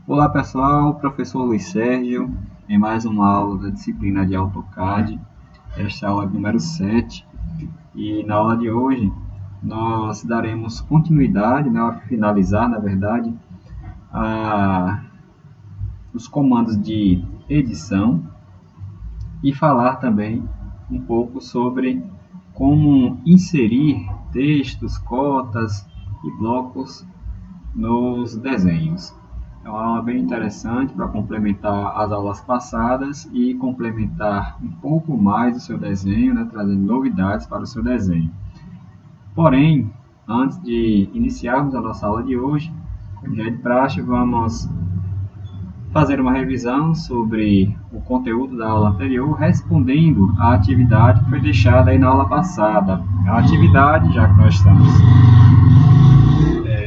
Olá pessoal, professor Luiz Sérgio, em mais uma aula da disciplina de AutoCAD, esta é a aula número 7, e na aula de hoje nós daremos continuidade, finalizar na verdade, os comandos de edição e falar também um pouco sobre como inserir textos, cotas e blocos nos desenhos. É uma aula bem interessante para complementar as aulas passadas e complementar um pouco mais o seu desenho, trazendo novidades para o seu desenho. Porém, antes de iniciarmos a nossa aula de hoje, como já é de praxe, vamos fazer uma revisão sobre o conteúdo da aula anterior, respondendo à atividade que foi deixada aí na aula passada. A atividade, já que nós estamos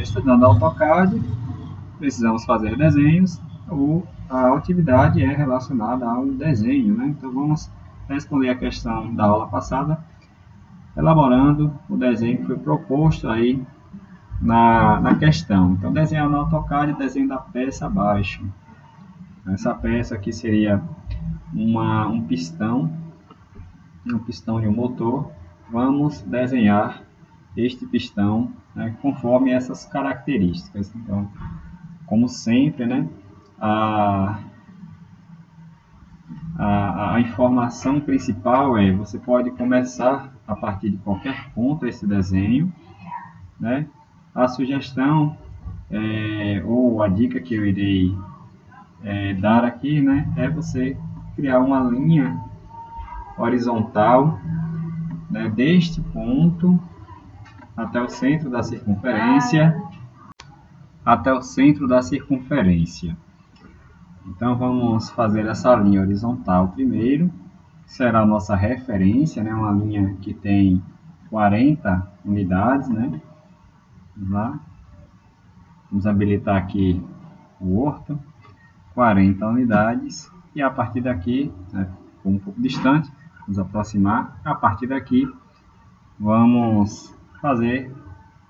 estudando AutoCAD, precisamos fazer desenhos, ou a atividade é relacionada ao desenho, Então vamos responder a questão da aula passada, elaborando o desenho que foi proposto aí na questão. Então, desenhar no AutoCAD, desenho da peça abaixo. Essa peça aqui seria um pistão de um motor. Vamos desenhar este pistão conforme essas características. Então, como sempre, a informação principal é: você pode começar a partir de qualquer ponto esse desenho, A sugestão ou a dica que eu irei dar aqui, é você criar uma linha horizontal, deste ponto até o centro da circunferência, Então, vamos fazer essa linha horizontal primeiro, será a nossa referência, uma linha que tem 40 unidades, Vamos lá. Vamos habilitar aqui o orto, 40 unidades, e a partir daqui, um pouco distante, vamos aproximar, a partir daqui vamos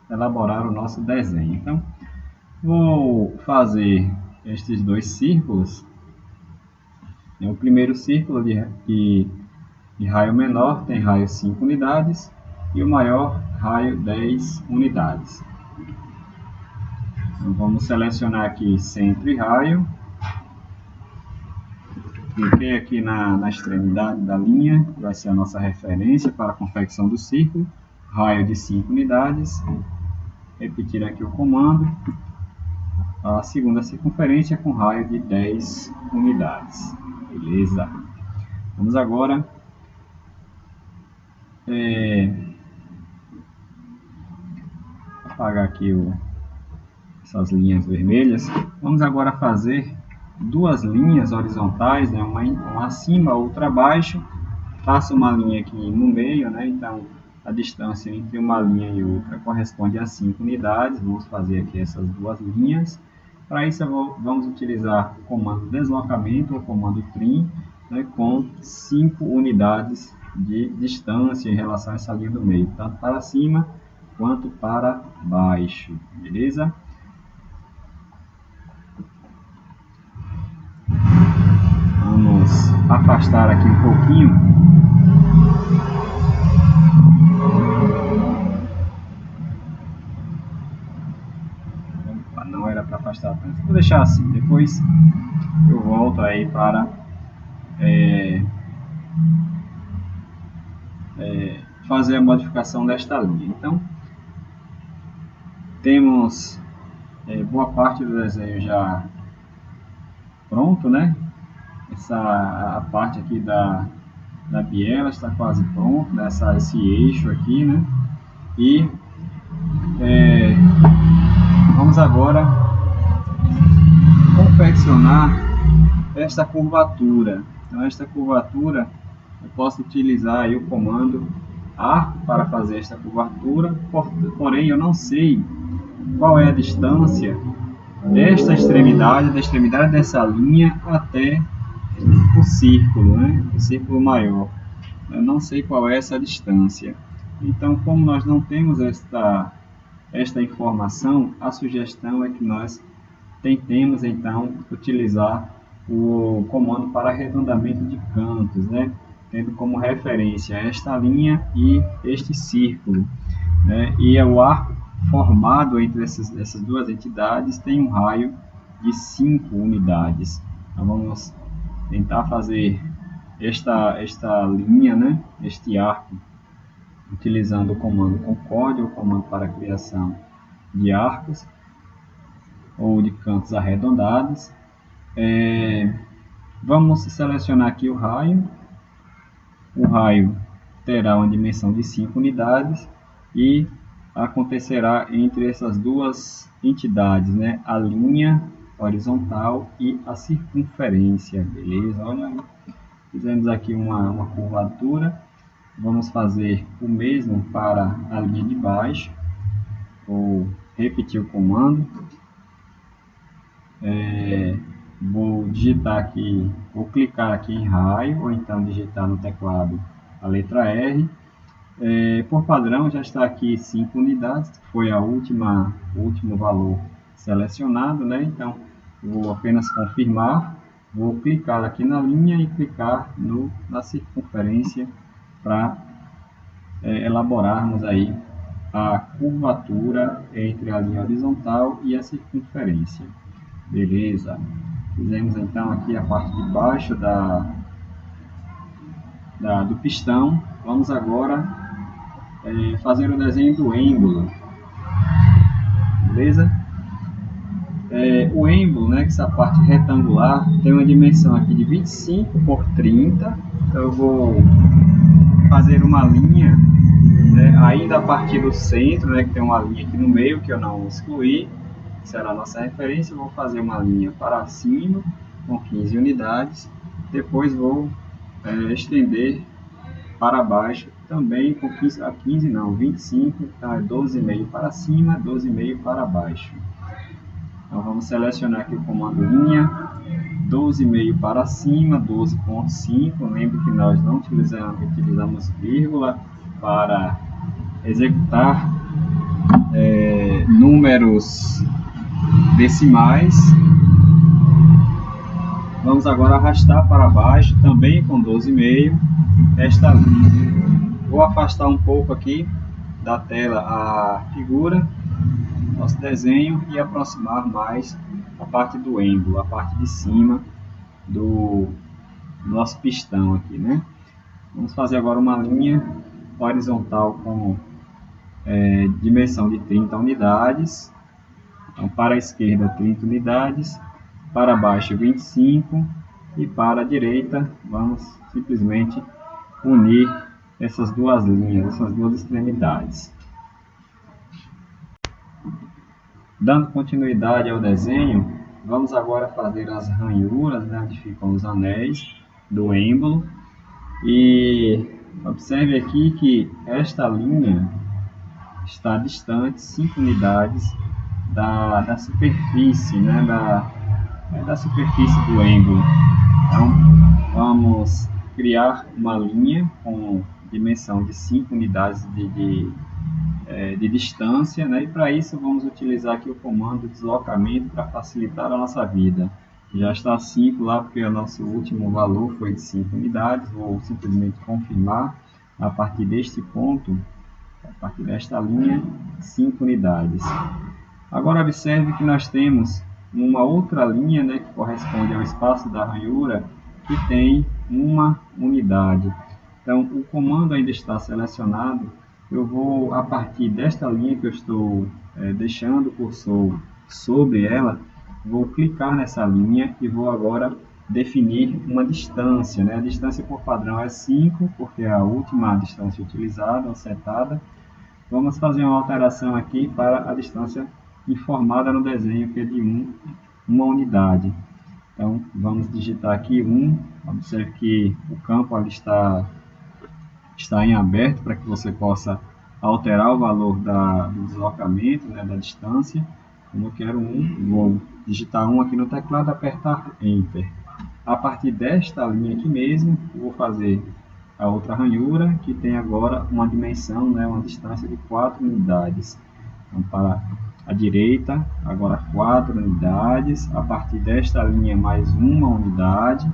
elaborar o nosso desenho. Então, vou fazer estes dois círculos. O primeiro círculo de raio menor tem raio 5 unidades e o maior raio 10 unidades. Então, vamos selecionar aqui centro e raio. Cliquei aqui na extremidade da linha, que vai ser a nossa referência para a confecção do círculo. Raio de 5 unidades. Repetir aqui o comando. A segunda circunferência com raio de 10 unidades. Beleza. Vamos agora apagar aqui essas linhas vermelhas. Vamos agora fazer duas linhas horizontais, uma acima, outra abaixo. Faço uma linha aqui no meio, Então, a distância entre uma linha e outra corresponde a 5 unidades. Vamos fazer aqui essas duas linhas. Para isso, vamos utilizar o comando deslocamento, ou comando trim, com 5 unidades de distância em relação a essa linha do meio, tanto para cima quanto para baixo, beleza? Vamos afastar aqui um pouquinho. Opa, não era para afastar tanto. Vou deixar assim, depois eu volto aí para fazer a modificação desta linha. Então, temos boa parte do desenho já pronto, a parte aqui da biela está quase pronta, esse eixo aqui, E vamos agora confeccionar esta curvatura. Então, esta curvatura, eu posso utilizar aí o comando arco para fazer esta curvatura, porém eu não sei qual é a distância desta extremidade, da extremidade dessa linha até o círculo, o círculo maior. Eu não sei qual é essa distância. Então, como nós não temos esta informação, a sugestão é que nós tentemos então utilizar o comando para arredondamento de cantos, né? Tendo como referência esta linha e este círculo, né? E o arco formado entre essas duas entidades tem um raio de 5 unidades. Então vamos tentar fazer esta linha, né? Este arco, utilizando o comando concórdia, o comando para a criação de arcos ou de cantos arredondados. Vamos selecionar aqui o raio. O raio terá uma dimensão de 5 unidades e acontecerá entre essas duas entidades, né? A linha horizontal e a circunferência, beleza? Olha aí, fizemos aqui uma curvatura. Vamos fazer o mesmo para a linha de baixo. Vou repetir o comando. Vou digitar aqui, vou clicar aqui em raio, ou então digitar no teclado a letra R. Por padrão já está aqui 5 unidades, que foi o último valor selecionado, né? Então vou apenas confirmar, vou clicar aqui na linha e clicar na circunferência para elaborarmos aí a curvatura entre a linha horizontal e a circunferência. Beleza, fizemos então aqui a parte de baixo do pistão. Vamos agora fazer o desenho do êmbolo, beleza? O êmbolo, né, que essa parte retangular, tem uma dimensão aqui de 25 por 30. Então eu vou fazer uma linha, né, ainda a partir do centro, né, que tem uma linha aqui no meio que eu não excluí, será a nossa referência. Eu vou fazer uma linha para cima com 15 unidades, depois vou estender para baixo também com 25, então é 12,5 para cima, 12,5 para baixo. Então vamos selecionar aqui o comando linha, 12,5 para cima, 12,5. Lembre que nós não utilizamos vírgula para executar números decimais. Vamos agora arrastar para baixo, também com 12,5, esta linha. Vou afastar um pouco aqui da tela a figura, nosso desenho, e aproximar mais a parte do êmbolo, a parte de cima do nosso pistão aqui, né? Vamos fazer agora uma linha horizontal com dimensão de 30 unidades. Então, para a esquerda 30 unidades, para baixo 25 e para a direita vamos simplesmente unir essas duas linhas, essas duas extremidades. Dando continuidade ao desenho, vamos agora fazer as ranhuras, né, onde ficam os anéis do êmbolo. E observe aqui que esta linha está distante 5 unidades da superfície, né, da superfície do êmbolo. Então vamos criar uma linha com dimensão de 5 unidades de distância, né? E para isso vamos utilizar aqui o comando deslocamento para facilitar a nossa vida. Já está 5 lá porque o nosso último valor foi de 5 unidades. Vou simplesmente confirmar a partir deste ponto, a partir desta linha, 5 unidades. Agora observe que nós temos uma outra linha, né, que corresponde ao espaço da ranhura, que tem 1 unidade. Então o comando ainda está selecionado. Eu vou, a partir desta linha que eu estou deixando o cursor sobre ela, vou clicar nessa linha e vou agora definir uma distância, né? A distância por padrão é 5, porque é a última distância utilizada ou setada. Vamos fazer uma alteração aqui para a distância informada no desenho, que é de 1 unidade. Então vamos digitar aqui 1. Observe que o campo ali está em aberto para que você possa alterar o valor do deslocamento, né, da distância. Como eu quero 1, vou digitar 1 aqui no teclado, apertar Enter. A partir desta linha aqui mesmo, eu vou fazer a outra ranhura, que tem agora uma dimensão, né, uma distância de 4 unidades. Então, para à direita, agora 4 unidades, a partir desta linha mais uma unidade,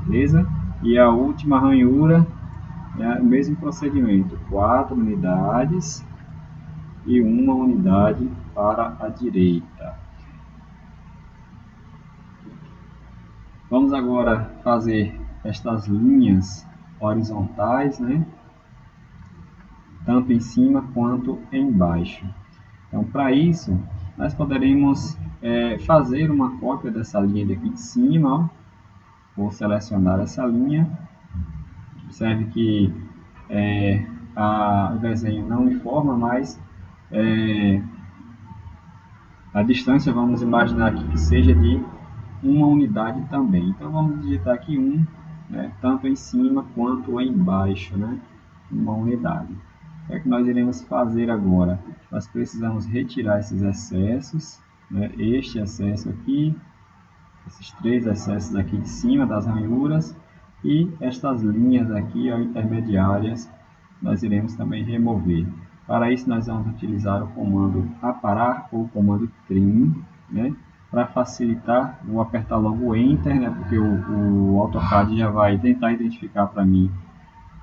beleza? E a última ranhura é o mesmo procedimento, 4 unidades e uma unidade para a direita. Vamos agora fazer estas linhas horizontais, né? Tanto em cima quanto embaixo. Então, para isso, nós poderemos fazer uma cópia dessa linha daqui de cima. Ó. Vou selecionar essa linha. Observe que o desenho não me forma, mas a distância, vamos imaginar aqui que seja de uma unidade também. Então, vamos digitar aqui 1, né, tanto em cima quanto embaixo, né, uma unidade. O que é que nós iremos fazer agora? Nós precisamos retirar esses excessos, né, este excesso aqui, esses 3 excessos aqui de cima das ranhuras e estas linhas aqui ó, intermediárias nós iremos também remover. Para isso nós vamos utilizar o comando aparar ou o comando trim, né, para facilitar. Vou apertar logo o Enter, né, porque o AutoCAD já vai tentar identificar para mim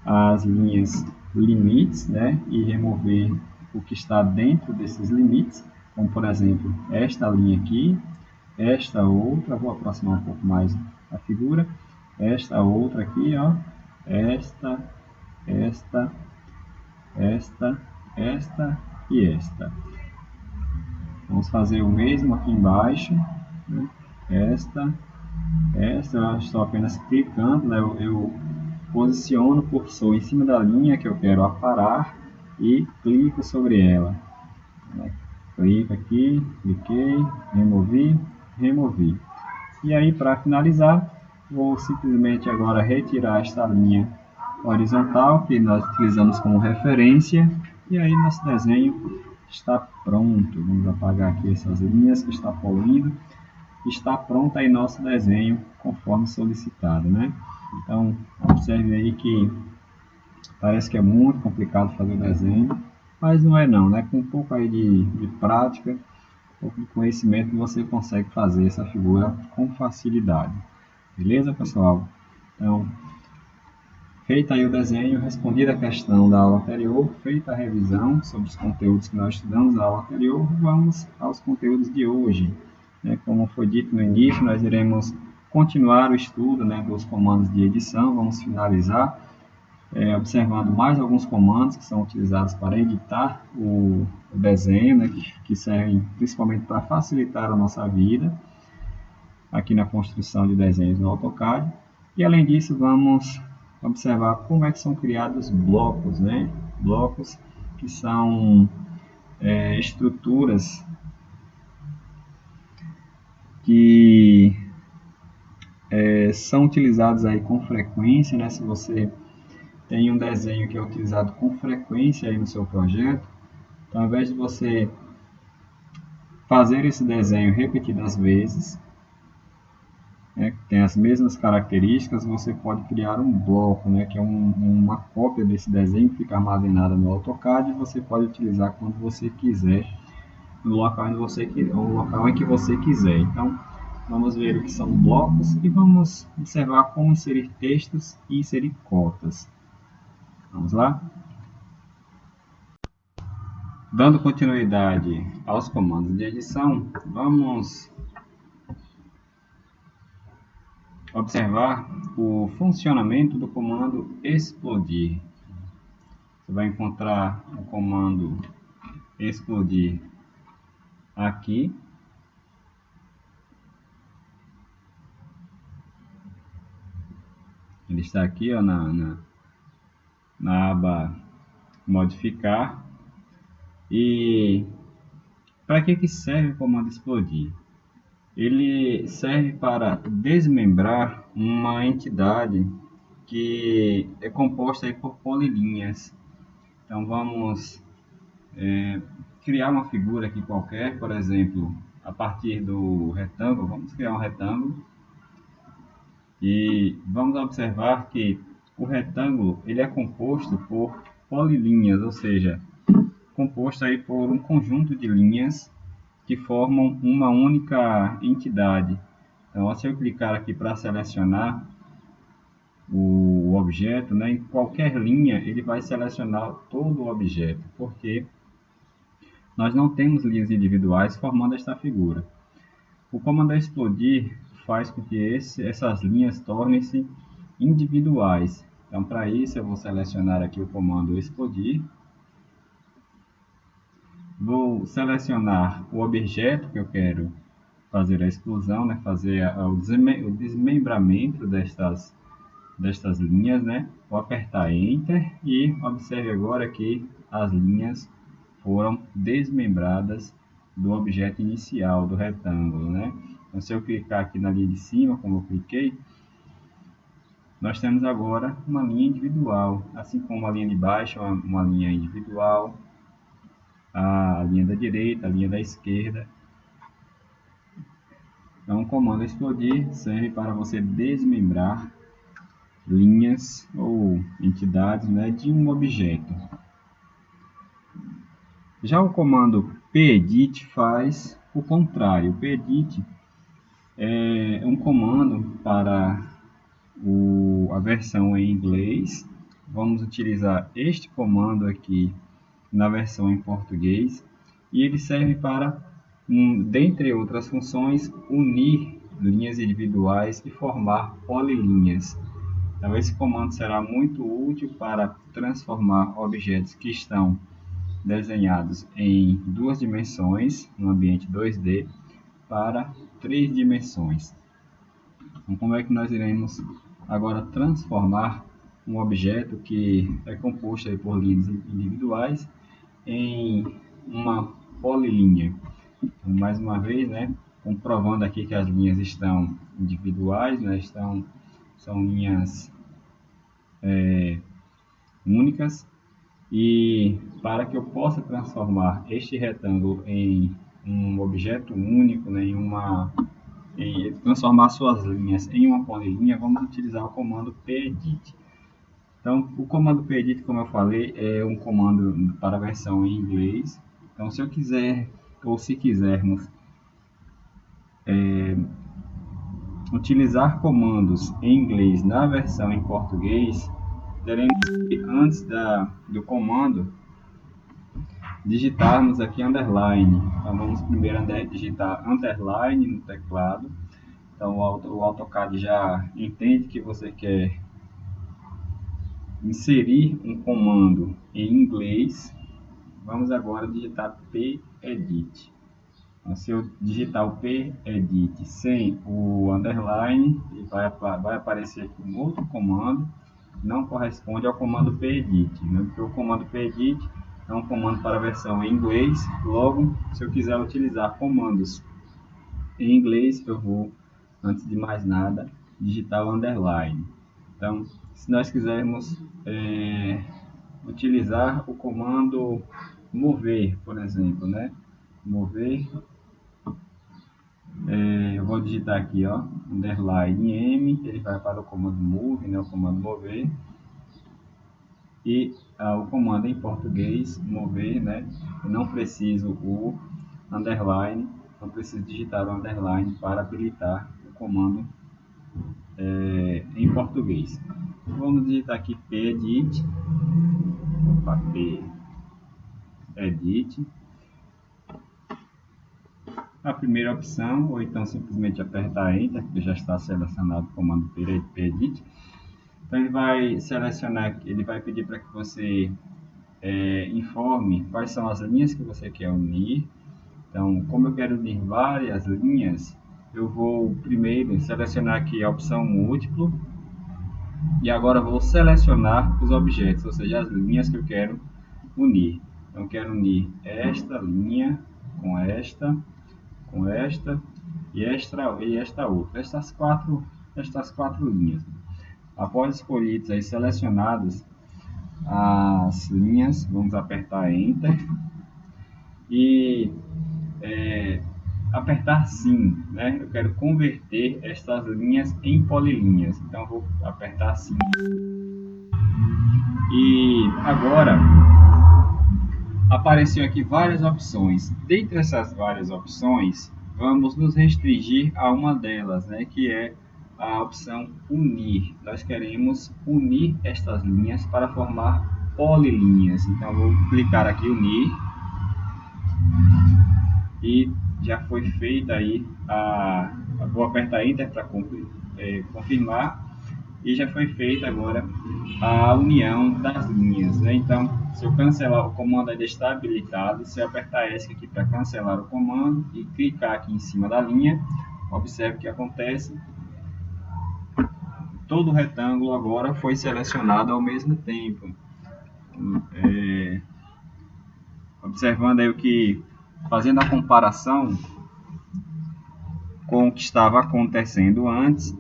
as linhas limites, né, e remover o que está dentro desses limites, como por exemplo esta linha aqui, esta outra, vou aproximar um pouco mais a figura, esta outra aqui, ó, esta e esta. Vamos fazer o mesmo aqui embaixo, né? Esta, eu estou apenas clicando, né? Eu posiciono o cursor em cima da linha que eu quero aparar e clico sobre ela. Clico aqui, cliquei, removi. E aí, para finalizar, vou simplesmente agora retirar esta linha horizontal que nós utilizamos como referência. E aí, nosso desenho está pronto. Vamos apagar aqui essas linhas que está poluindo. Está pronto aí nosso desenho conforme solicitado, né? Então, observe aí que parece que é muito complicado fazer o desenho, mas não é não, né? Com um pouco aí de prática, um pouco de conhecimento, você consegue fazer essa figura com facilidade. Beleza, pessoal? Então, feita aí o desenho, respondida a questão da aula anterior, feita a revisão sobre os conteúdos que nós estudamos na aula anterior, vamos aos conteúdos de hoje. Como foi dito no início, nós iremos continuar o estudo, né, dos comandos de edição, vamos finalizar observando mais alguns comandos que são utilizados para editar o desenho, né, que servem principalmente para facilitar a nossa vida aqui na construção de desenhos no AutoCAD. E além disso, vamos observar como é que são criados blocos, né? Blocos que são estruturas que são utilizados aí com frequência, né? Se você tem um desenho que é utilizado com frequência aí no seu projeto, então, ao invés de você fazer esse desenho repetidas vezes, né, que tem as mesmas características, você pode criar um bloco, né, que é uma cópia desse desenho que fica armazenada no AutoCAD e você pode utilizar quando você quiser, no local em que você quiser. Então, vamos ver o que são blocos e vamos observar como inserir textos e inserir cotas. Vamos lá? Dando continuidade aos comandos de edição, vamos observar o funcionamento do comando explodir. Você vai encontrar o comando explodir aqui. Ele está aqui ó, na aba modificar. E para que serve o comando explodir? Ele serve para desmembrar uma entidade que é composta aí por polilinhas. Então vamos criar uma figura aqui qualquer, por exemplo, a partir do retângulo, vamos criar um retângulo e vamos observar que o retângulo ele é composto por polilinhas, ou seja, composto aí por um conjunto de linhas que formam uma única entidade. Então, se eu clicar aqui para selecionar o objeto, né, em qualquer linha, ele vai selecionar todo o objeto, porque nós não temos linhas individuais formando esta figura. O comando explodir faz com que essas linhas tornem-se individuais. Então, para isso, eu vou selecionar aqui o comando explodir. Vou selecionar o objeto que eu quero fazer a exclusão, né? Fazer o desmembramento destas linhas, né? Vou apertar Enter e observe agora que as linhas foram desmembradas do objeto inicial, do retângulo, né? Então, se eu clicar aqui na linha de cima, como eu cliquei, nós temos agora uma linha individual, assim como a linha de baixo, uma linha individual, a linha da direita, a linha da esquerda. Então, o comando explodir serve para você desmembrar linhas ou entidades, né, de um objeto. Já o comando pedit faz o contrário. O pedit é um comando para a versão em inglês. Vamos utilizar este comando aqui na versão em português e ele serve para, dentre outras funções, unir linhas individuais e formar polilinhas. Então, esse comando será muito útil para transformar objetos que estão desenhados em 2 dimensões, no ambiente 2D, para 3 dimensões. Então, como é que nós iremos agora transformar um objeto que é composto aí por linhas individuais em uma polilinha? Então, mais uma vez, né, comprovando aqui que as linhas estão individuais, né, são linhas únicas, e para que eu possa transformar este retângulo em um objeto único, né, transformar suas linhas em uma polilinha, vamos utilizar o comando pedit. Então, o comando pedit, como eu falei, é um comando para a versão em inglês. Então, se eu quiser, ou se quisermos utilizar comandos em inglês na versão em português, teremos que, antes do comando, digitarmos aqui underline. Então, vamos primeiro digitar underline no teclado. Então, o AutoCAD já entende que você quer inserir um comando em inglês. Vamos agora digitar pedit. Então, se eu digitar o pedit sem o underline, vai aparecer aqui um outro comando que não corresponde ao comando pedit, né? Porque o comando pedit é um comando para a versão em inglês. Logo, se eu quiser utilizar comandos em inglês, eu vou, antes de mais nada, digitar o underline. Então, se nós quisermos utilizar o comando mover, por exemplo, né? Mover, eu vou digitar aqui, ó, underline M, ele vai para o comando move, né? O comando mover. E o comando em português, mover, né? Eu não preciso o underline, não preciso digitar o underline para habilitar o comando em português. Vamos digitar aqui pedit, pedit, a primeira opção, ou então simplesmente apertar Enter, que já está selecionado o comando pedit. Então ele vai selecionar, ele vai pedir para que você informe quais são as linhas que você quer unir. Então, como eu quero unir várias linhas, eu vou primeiro selecionar aqui a opção múltiplo e agora vou selecionar os objetos, ou seja, as linhas que eu quero unir. Então, eu quero unir esta linha com esta e esta outra, estas quatro linhas. Após escolhidas e selecionadas as linhas, vamos apertar Enter e apertar sim, né? Eu quero converter estas linhas em polilinhas, então vou apertar sim. E agora apareceu aqui várias opções. Dentre essas várias opções, vamos nos restringir a uma delas, né, que é a opção unir. Nós queremos unir estas linhas para formar polilinhas. Então, vou clicar aqui unir e já foi feita aí vou apertar Enter para confirmar e já foi feita agora a união das linhas, né? Então, se eu cancelar o comando ainda está habilitado, se eu apertar ESC aqui para cancelar o comando e clicar aqui em cima da linha, observe o que acontece. Todo o retângulo agora foi selecionado ao mesmo tempo. Observando aí o que, fazendo a comparação com o que estava acontecendo antes,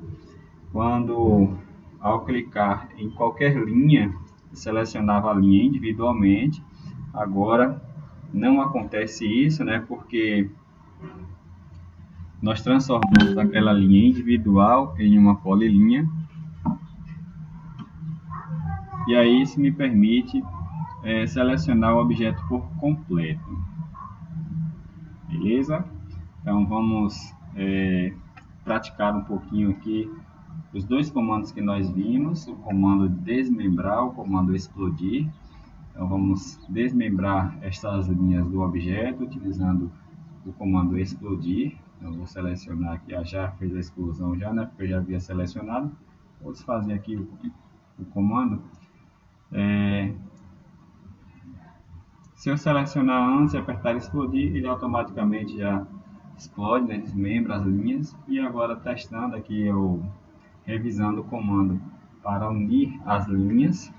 quando ao clicar em qualquer linha, selecionava a linha individualmente. Agora não acontece isso, né? Porque nós transformamos aquela linha individual em uma polilinha. E aí isso me permite selecionar o objeto por completo. Beleza? Então vamos praticar um pouquinho aqui os dois comandos que nós vimos, o comando desmembrar, o comando explodir. Então vamos desmembrar estas linhas do objeto utilizando o comando explodir. Então vou selecionar aqui, já fez a explosão já, né? Porque eu já havia selecionado. Vou desfazer aqui o comando. Se eu selecionar antes e apertar explodir, ele automaticamente já explode, né? Desmembra as linhas. E agora testando aqui, eu revisando o comando para unir as linhas.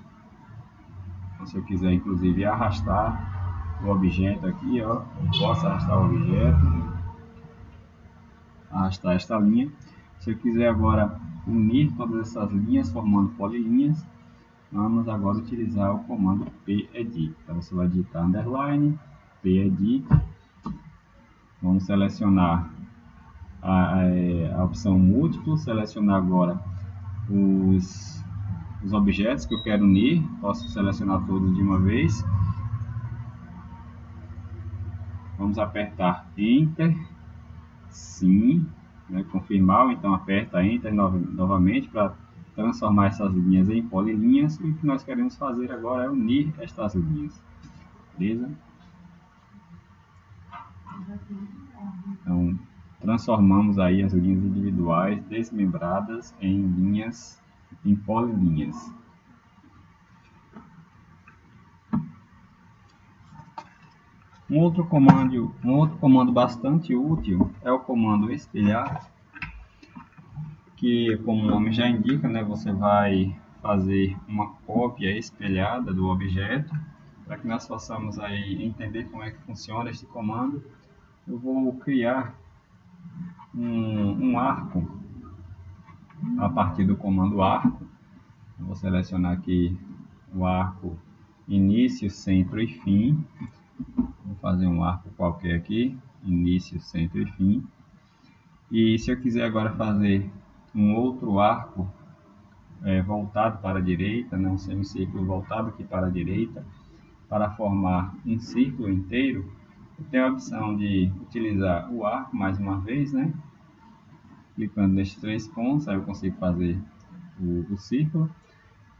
Então, se eu quiser inclusive arrastar o objeto aqui, ó, eu posso arrastar o objeto, arrastar esta linha. Se eu quiser agora unir todas essas linhas formando polilinhas, vamos agora utilizar o comando pedit. Então você vai digitar underline, pedit, vamos selecionar a opção múltiplo, selecionar agora os objetos que eu quero unir, posso selecionar todos de uma vez. Vamos apertar Enter, sim, né, confirmar, então aperta Enter novamente para transformar essas linhas em polilinhas. E o que nós queremos fazer agora é unir estas linhas, beleza? Então, transformamos aí as linhas individuais desmembradas em linhas, em polilinhas. Um outro comando bastante útil é o comando espelhar, que, como o nome já indica, né, você vai fazer uma cópia espelhada do objeto. Para que nós possamos aí entender como é que funciona este comando, eu vou criar um arco a partir do comando arco. Eu vou selecionar aqui o arco início, centro e fim. Vou fazer um arco qualquer aqui, início, centro e fim. E se eu quiser agora fazer um outro arco voltado para a direita, né, um semicírculo voltado aqui para a direita, para formar um círculo inteiro, eu tenho a opção de utilizar o arco mais uma vez, né? Clicando nestes 3 pontos, aí eu consigo fazer o círculo.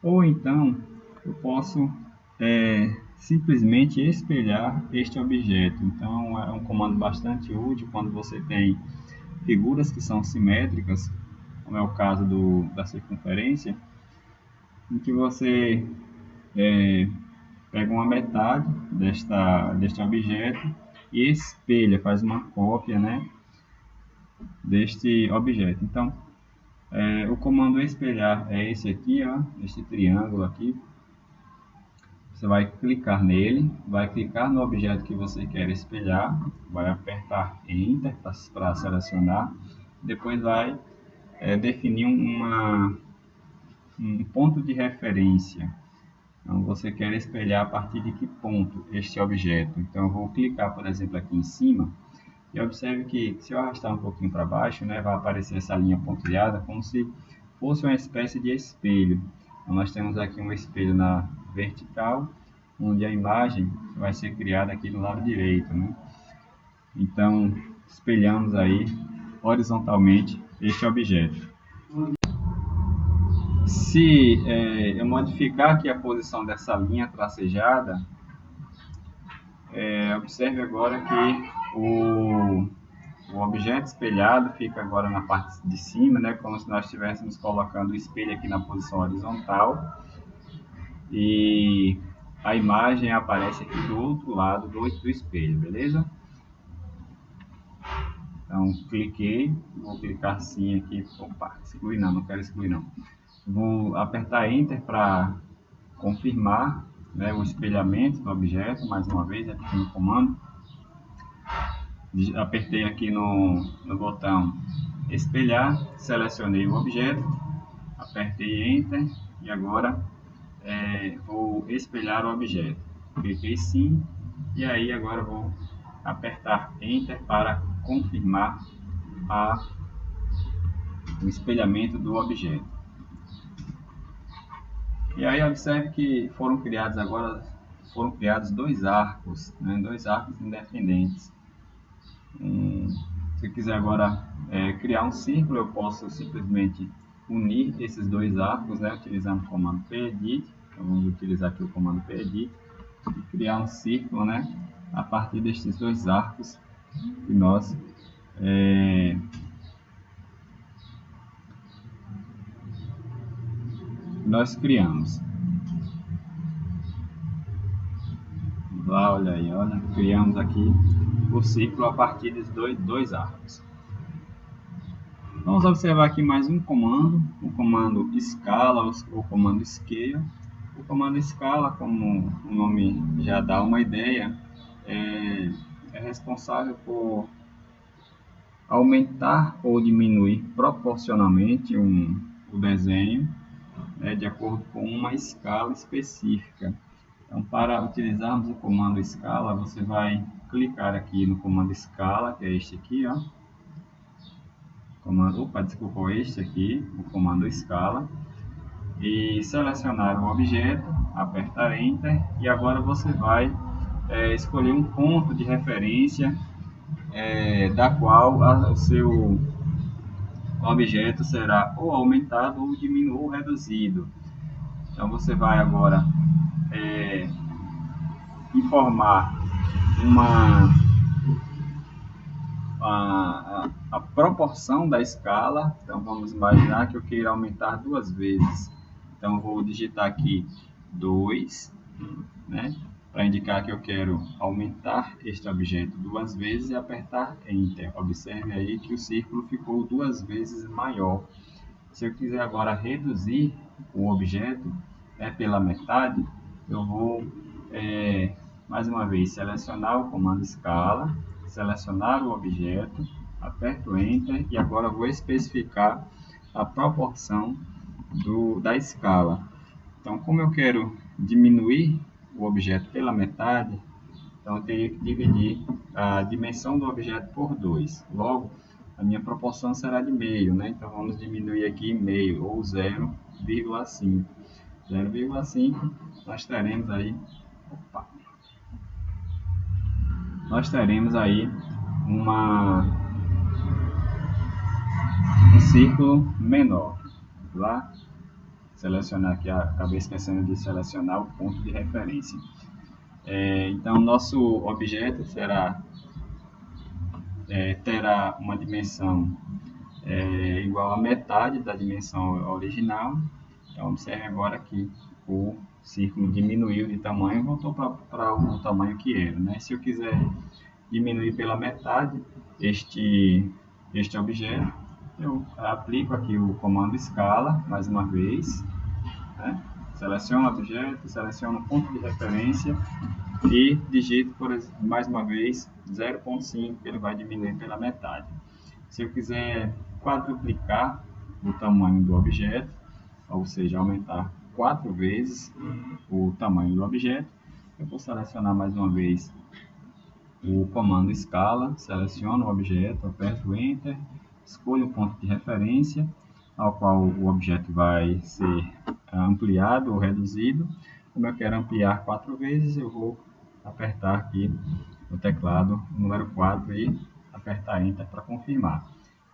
Ou então, eu posso simplesmente espelhar este objeto. Então, é um comando bastante útil quando você tem figuras que são simétricas, como é o caso da circunferência, em que você pega uma metade deste objeto e espelha, faz uma cópia, né, deste objeto. Então, o comando espelhar é esse aqui, ó, este triângulo aqui. Você vai clicar nele, vai clicar no objeto que você quer espelhar, vai apertar Enter para selecionar, depois vai definir um ponto de referência. Então, você quer espelhar a partir de que ponto este objeto. Então, eu vou clicar, por exemplo, aqui em cima, e observe que se eu arrastar um pouquinho para baixo, né, vai aparecer essa linha pontilhada, como se fosse uma espécie de espelho. Então, nós temos aqui um espelho na vertical, onde a imagem vai ser criada aqui do lado direito, né? Então, espelhamos aí horizontalmente este objeto. Se eu modificar aqui a posição dessa linha tracejada, observe agora que o objeto espelhado fica agora na parte de cima, né, como se nós estivéssemos colocando o espelho aqui na posição horizontal, e a imagem aparece aqui do outro lado do espelho, beleza? Então, cliquei, vou clicar sim aqui, opa, excluir não quero excluir não. Vou apertar Enter para confirmar, né, o espelhamento do objeto, mais uma vez, aqui no comando. Apertei aqui no botão espelhar, selecionei o objeto, apertei Enter e agora vou espelhar o objeto. Cliquei sim e aí agora vou apertar Enter para confirmar o espelhamento do objeto. E aí observe que foram criados dois arcos, né, dois arcos independentes. Se eu quiser agora criar um círculo, eu posso simplesmente unir esses dois arcos, né, utilizando o comando pedit. Então vamos utilizar aqui o comando pedit e criar um círculo, né, a partir destes dois arcos que nós criamos. Lá, olha aí, olha, criamos aqui o círculo a partir dos dois arcos. Vamos observar aqui mais um comando, o comando escala, o comando scale. O comando scala, como o nome já dá uma ideia, é responsável por aumentar ou diminuir proporcionalmente o desenho, né, de acordo com uma escala específica. Então, para utilizarmos o comando escala, você vai clicar aqui no comando escala, que é este aqui, ó. Este aqui, o comando escala, e selecionar o objeto, apertar Enter, e agora você vai escolher um ponto de referência da qual o seu objeto será ou aumentado ou diminuído ou reduzido. Então você vai agora informar a proporção da escala. Então vamos imaginar que eu queira aumentar 2 vezes. Então eu vou digitar aqui 2, né, para indicar que eu quero aumentar este objeto 2 vezes e apertar Enter. Observe aí que o círculo ficou 2 vezes maior. Se eu quiser agora reduzir o objeto pela metade, eu vou mais uma vez selecionar o comando escala, selecionar o objeto, aperto Enter e agora vou especificar a proporção da escala. Então, como eu quero diminuir o objeto pela metade, então eu teria que dividir a dimensão do objeto por 2. Logo, a minha proporção será de meio, né? Então vamos diminuir aqui meio, ou 0,5. 0,5 nós teremos aí, um círculo menor. Lá, selecionar aqui, acabei esquecendo de selecionar o ponto de referência. Então nosso objeto terá uma dimensão igual a metade da dimensão original. Então observe agora que o círculo diminuiu de tamanho e voltou para o tamanho que era, né? Se eu quiser diminuir pela metade este objeto, eu aplico aqui o comando escala mais uma vez, né? Seleciono o objeto, seleciono o ponto de referência e digito mais uma vez 0,5, ele vai diminuir pela metade. Se eu quiser quadruplicar o tamanho do objeto, ou seja, aumentar 4 vezes o tamanho do objeto, eu vou selecionar mais uma vez o comando escala, seleciono o objeto, aperto Enter, escolho o ponto de referência ao qual o objeto vai ser ampliado ou reduzido. Como eu quero ampliar 4 vezes, eu vou apertar aqui no teclado o número 4 e apertar Enter para confirmar.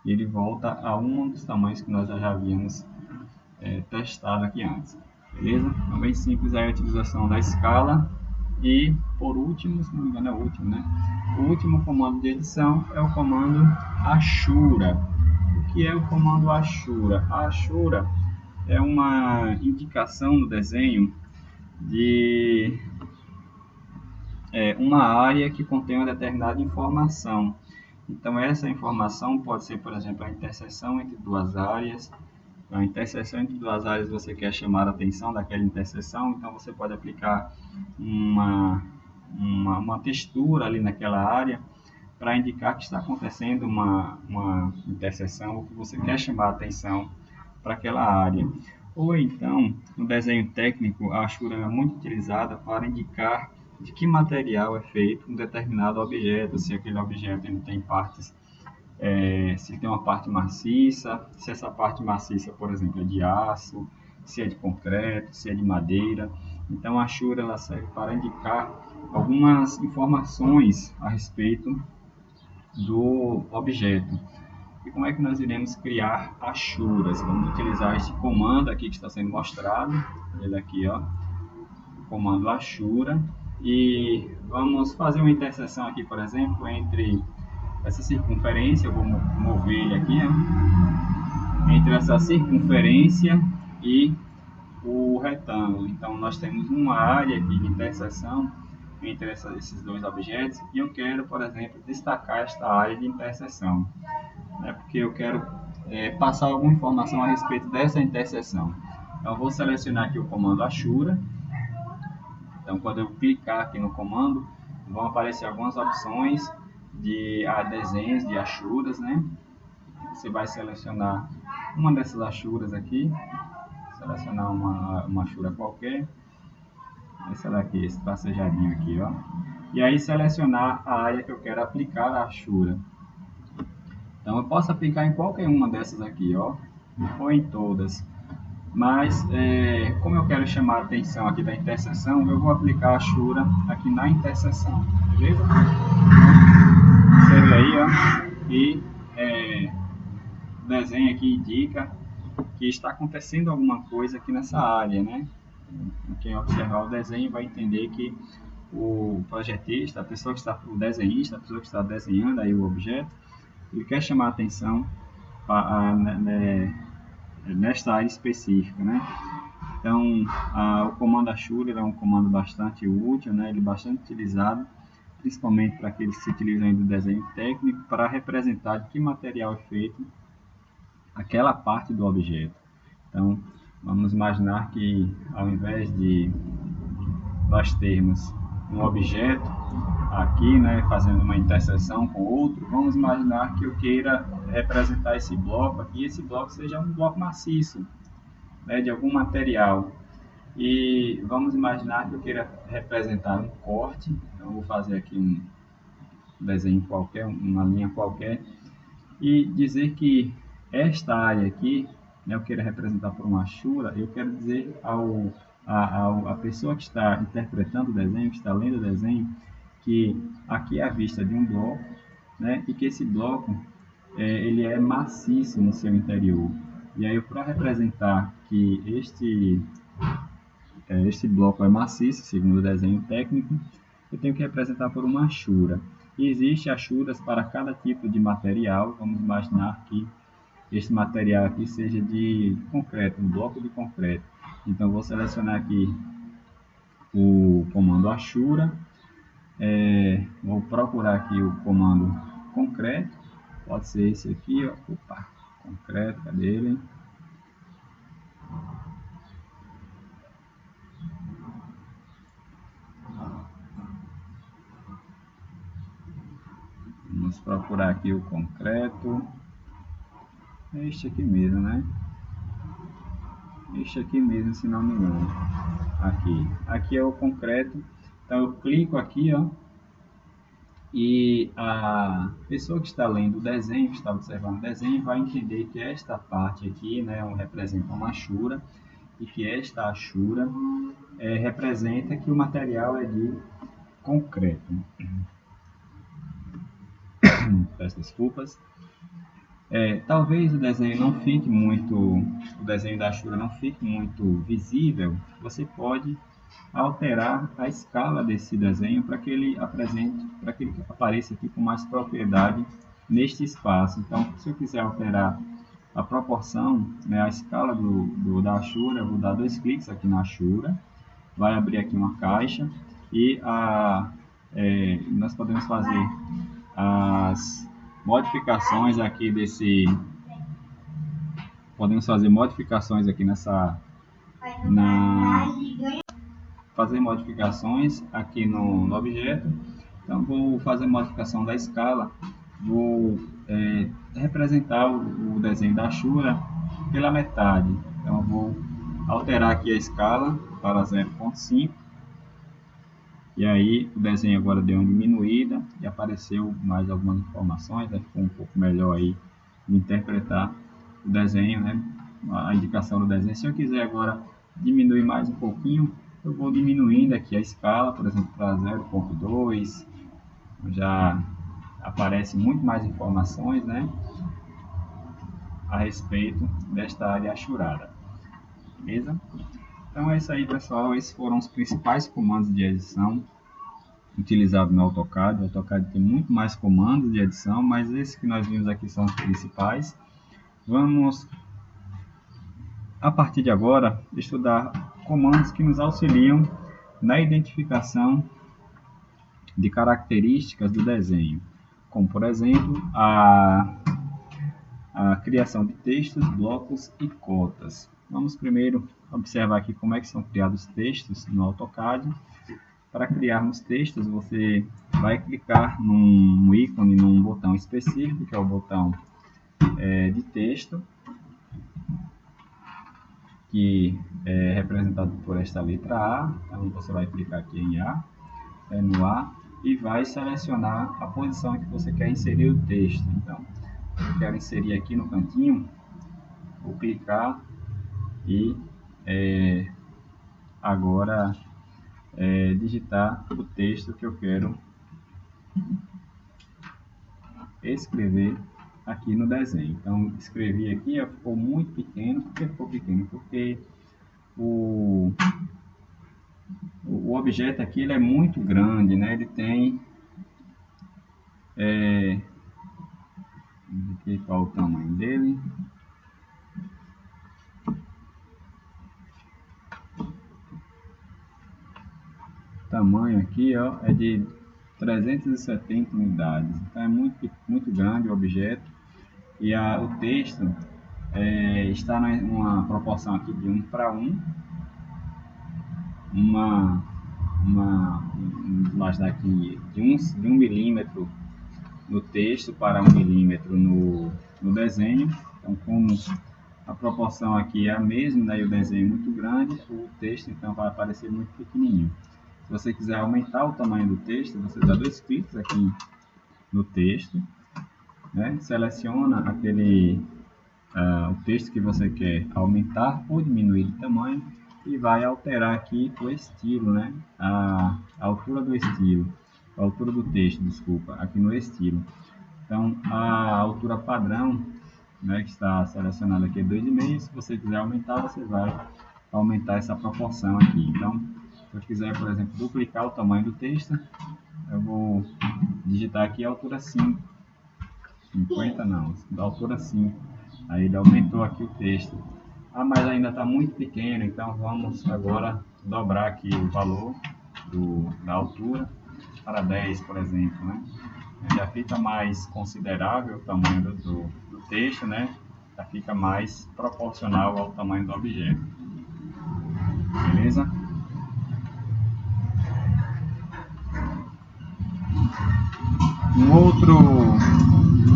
E ele volta a um dos tamanhos que nós já havíamos testado aqui antes. Beleza? Então, bem simples a utilização da escala. E, por último, se não me engano é o último, né? O último comando de edição é o comando Ashura. O que é o comando Ashura? A Ashura é uma indicação no desenho de uma área que contém uma determinada informação. Então, essa informação pode ser, por exemplo, a interseção entre duas áreas. A interseção entre duas áreas, você quer chamar a atenção daquela interseção, então você pode aplicar uma textura ali naquela área para indicar que está acontecendo uma interseção ou que você quer chamar a atenção para aquela área. Ou então, no desenho técnico, a Ashura é muito utilizada para indicar de que material é feito um determinado objeto, se aquele objeto ele tem partes, se tem uma parte maciça, se essa parte maciça, por exemplo, é de aço, se é de concreto, se é de madeira. Então, a Ashura ela serve para indicar algumas informações a respeito do objeto. E como é que nós iremos criar achuras? Vamos utilizar esse comando aqui que está sendo mostrado, ele aqui, ó, o comando Ashura, e vamos fazer uma interseção aqui, por exemplo, entre essa circunferência, eu vou mover ele aqui, ó, entre essa circunferência e o retângulo. Então, nós temos uma área aqui de interseção entre esses dois objetos e eu quero, por exemplo, destacar esta área de interseção, né, porque eu quero passar alguma informação a respeito dessa interseção. Então, eu vou selecionar aqui o comando Ashura. Então, quando eu clicar aqui no comando, vão aparecer algumas opções de desenhos de achuras, né? Você vai selecionar uma dessas achuras aqui, selecionar uma achura qualquer, essa daqui, esse tracejadinho aqui, ó. E aí selecionar a área que eu quero aplicar a achura. Então eu posso aplicar em qualquer uma dessas aqui, ó, ou em todas. Mas como eu quero chamar a atenção aqui da interseção, eu vou aplicar a achura aqui na interseção, beleza? Você vê aí, ó, e o desenho aqui indica que está acontecendo alguma coisa aqui nessa área, né? Quem observar o desenho vai entender que o projetista, o desenhista, a pessoa que está desenhando aí o objeto, ele quer chamar a atenção nesta área específica, né? Então, o comando Ashura é um comando bastante útil, né? Ele é bastante utilizado, principalmente para aqueles que se utilizam do desenho técnico, para representar de que material é feito aquela parte do objeto. Então, vamos imaginar que ao invés de nós termos um objeto aqui, né, fazendo uma interseção com outro, vamos imaginar que eu queira representar esse bloco aqui, esse bloco seja um bloco maciço, né, de algum material. E vamos imaginar que eu queira representar um corte, então eu vou fazer aqui um desenho qualquer, uma linha qualquer, e dizer que esta área aqui, né, eu quero representar por uma achura, eu quero dizer a pessoa que está interpretando o desenho, que está lendo o desenho, que aqui é a vista de um bloco, né, e que esse bloco ele é maciço no seu interior. E aí, para representar que este bloco é maciço, segundo o desenho técnico, eu tenho que representar por uma achura. E existem achuras para cada tipo de material. Vamos imaginar que este material aqui seja de concreto, um bloco de concreto. Então, vou selecionar aqui o comando Ashura, vou procurar aqui o comando concreto, pode ser esse aqui, ó. Opa, concreto, cadê ele? Vamos procurar aqui o concreto, este aqui mesmo, né? Este aqui mesmo, se não me engano. Aqui é o concreto. Então eu clico aqui, ó, e a pessoa que está lendo o desenho, que está observando o desenho, vai entender que esta parte aqui, né, representa uma achura, e que esta achura representa que o material é de concreto. Peço desculpas. Talvez o desenho não fique muito, o desenho da achura não fique muito visível. Você pode alterar a escala desse desenho para que ele apareça aqui com mais propriedade neste espaço. Então, se eu quiser alterar a proporção, né, a escala da achura, eu vou dar 2 cliques aqui na achura, vai abrir aqui uma caixa e nós podemos fazer as modificações aqui podemos fazer modificações aqui fazer modificações aqui no objeto. Então vou fazer modificação da escala, vou representar o desenho da achura pela metade. Então vou alterar aqui a escala para 0,5. E aí o desenho agora deu uma diminuída e apareceu mais algumas informações, ficou um pouco melhor aí de interpretar o desenho, né? A indicação do desenho. Se eu quiser agora diminuir mais um pouquinho, eu vou diminuindo aqui a escala, por exemplo, para 0,2, já aparece muito mais informações, né, a respeito desta área achurada. Beleza? Então é isso aí, pessoal. Esses foram os principais comandos de edição utilizados no AutoCAD. O AutoCAD tem muito mais comandos de edição, mas esses que nós vimos aqui são os principais. Vamos, a partir de agora, estudar comandos que nos auxiliam na identificação de características do desenho, como, por exemplo, a criação de textos, blocos e cotas. Vamos primeiro observar aqui como é que são criados textos no AutoCAD. Para criarmos textos, você vai clicar num ícone, num botão específico, que é o botão de texto, que é representado por esta letra A. Então você vai clicar aqui em A, no A, e vai selecionar a posição em que você quer inserir o texto. Então, eu quero inserir aqui no cantinho, vou clicar e agora digitar o texto que eu quero escrever aqui no desenho. Então, escrevi aqui, ficou muito pequeno. Por que ficou pequeno? Porque o objeto aqui ele é muito grande, né? Ele tem aqui qual o tamanho dele. O tamanho aqui, ó, é de 370 unidades. Então é muito grande o objeto. E o texto está numa proporção aqui de 1:1. Nós daqui de 1 milímetro no texto para 1 milímetro no desenho. Então, como a proporção aqui é a mesma, né, e o desenho é muito grande, o texto então vai aparecer muito pequenininho. Se você quiser aumentar o tamanho do texto, você dá 2 cliques aqui no texto, né, seleciona o texto que você quer aumentar ou diminuir de tamanho e vai alterar aqui o estilo, né, a altura do estilo, a altura do texto, desculpa, aqui no estilo. Então, a altura padrão, né, que está selecionada aqui é 2,5. Se você quiser aumentar, você vai aumentar essa proporção aqui. Então, se eu quiser, por exemplo, duplicar o tamanho do texto, eu vou digitar aqui a altura 5. 50 não, da altura 5. Aí ele aumentou aqui o texto. Mas ainda está muito pequeno, então vamos agora dobrar aqui o valor da altura para 10, por exemplo, né? Já fica mais considerável o tamanho do texto, né? Já fica mais proporcional ao tamanho do objeto. Beleza? Um outro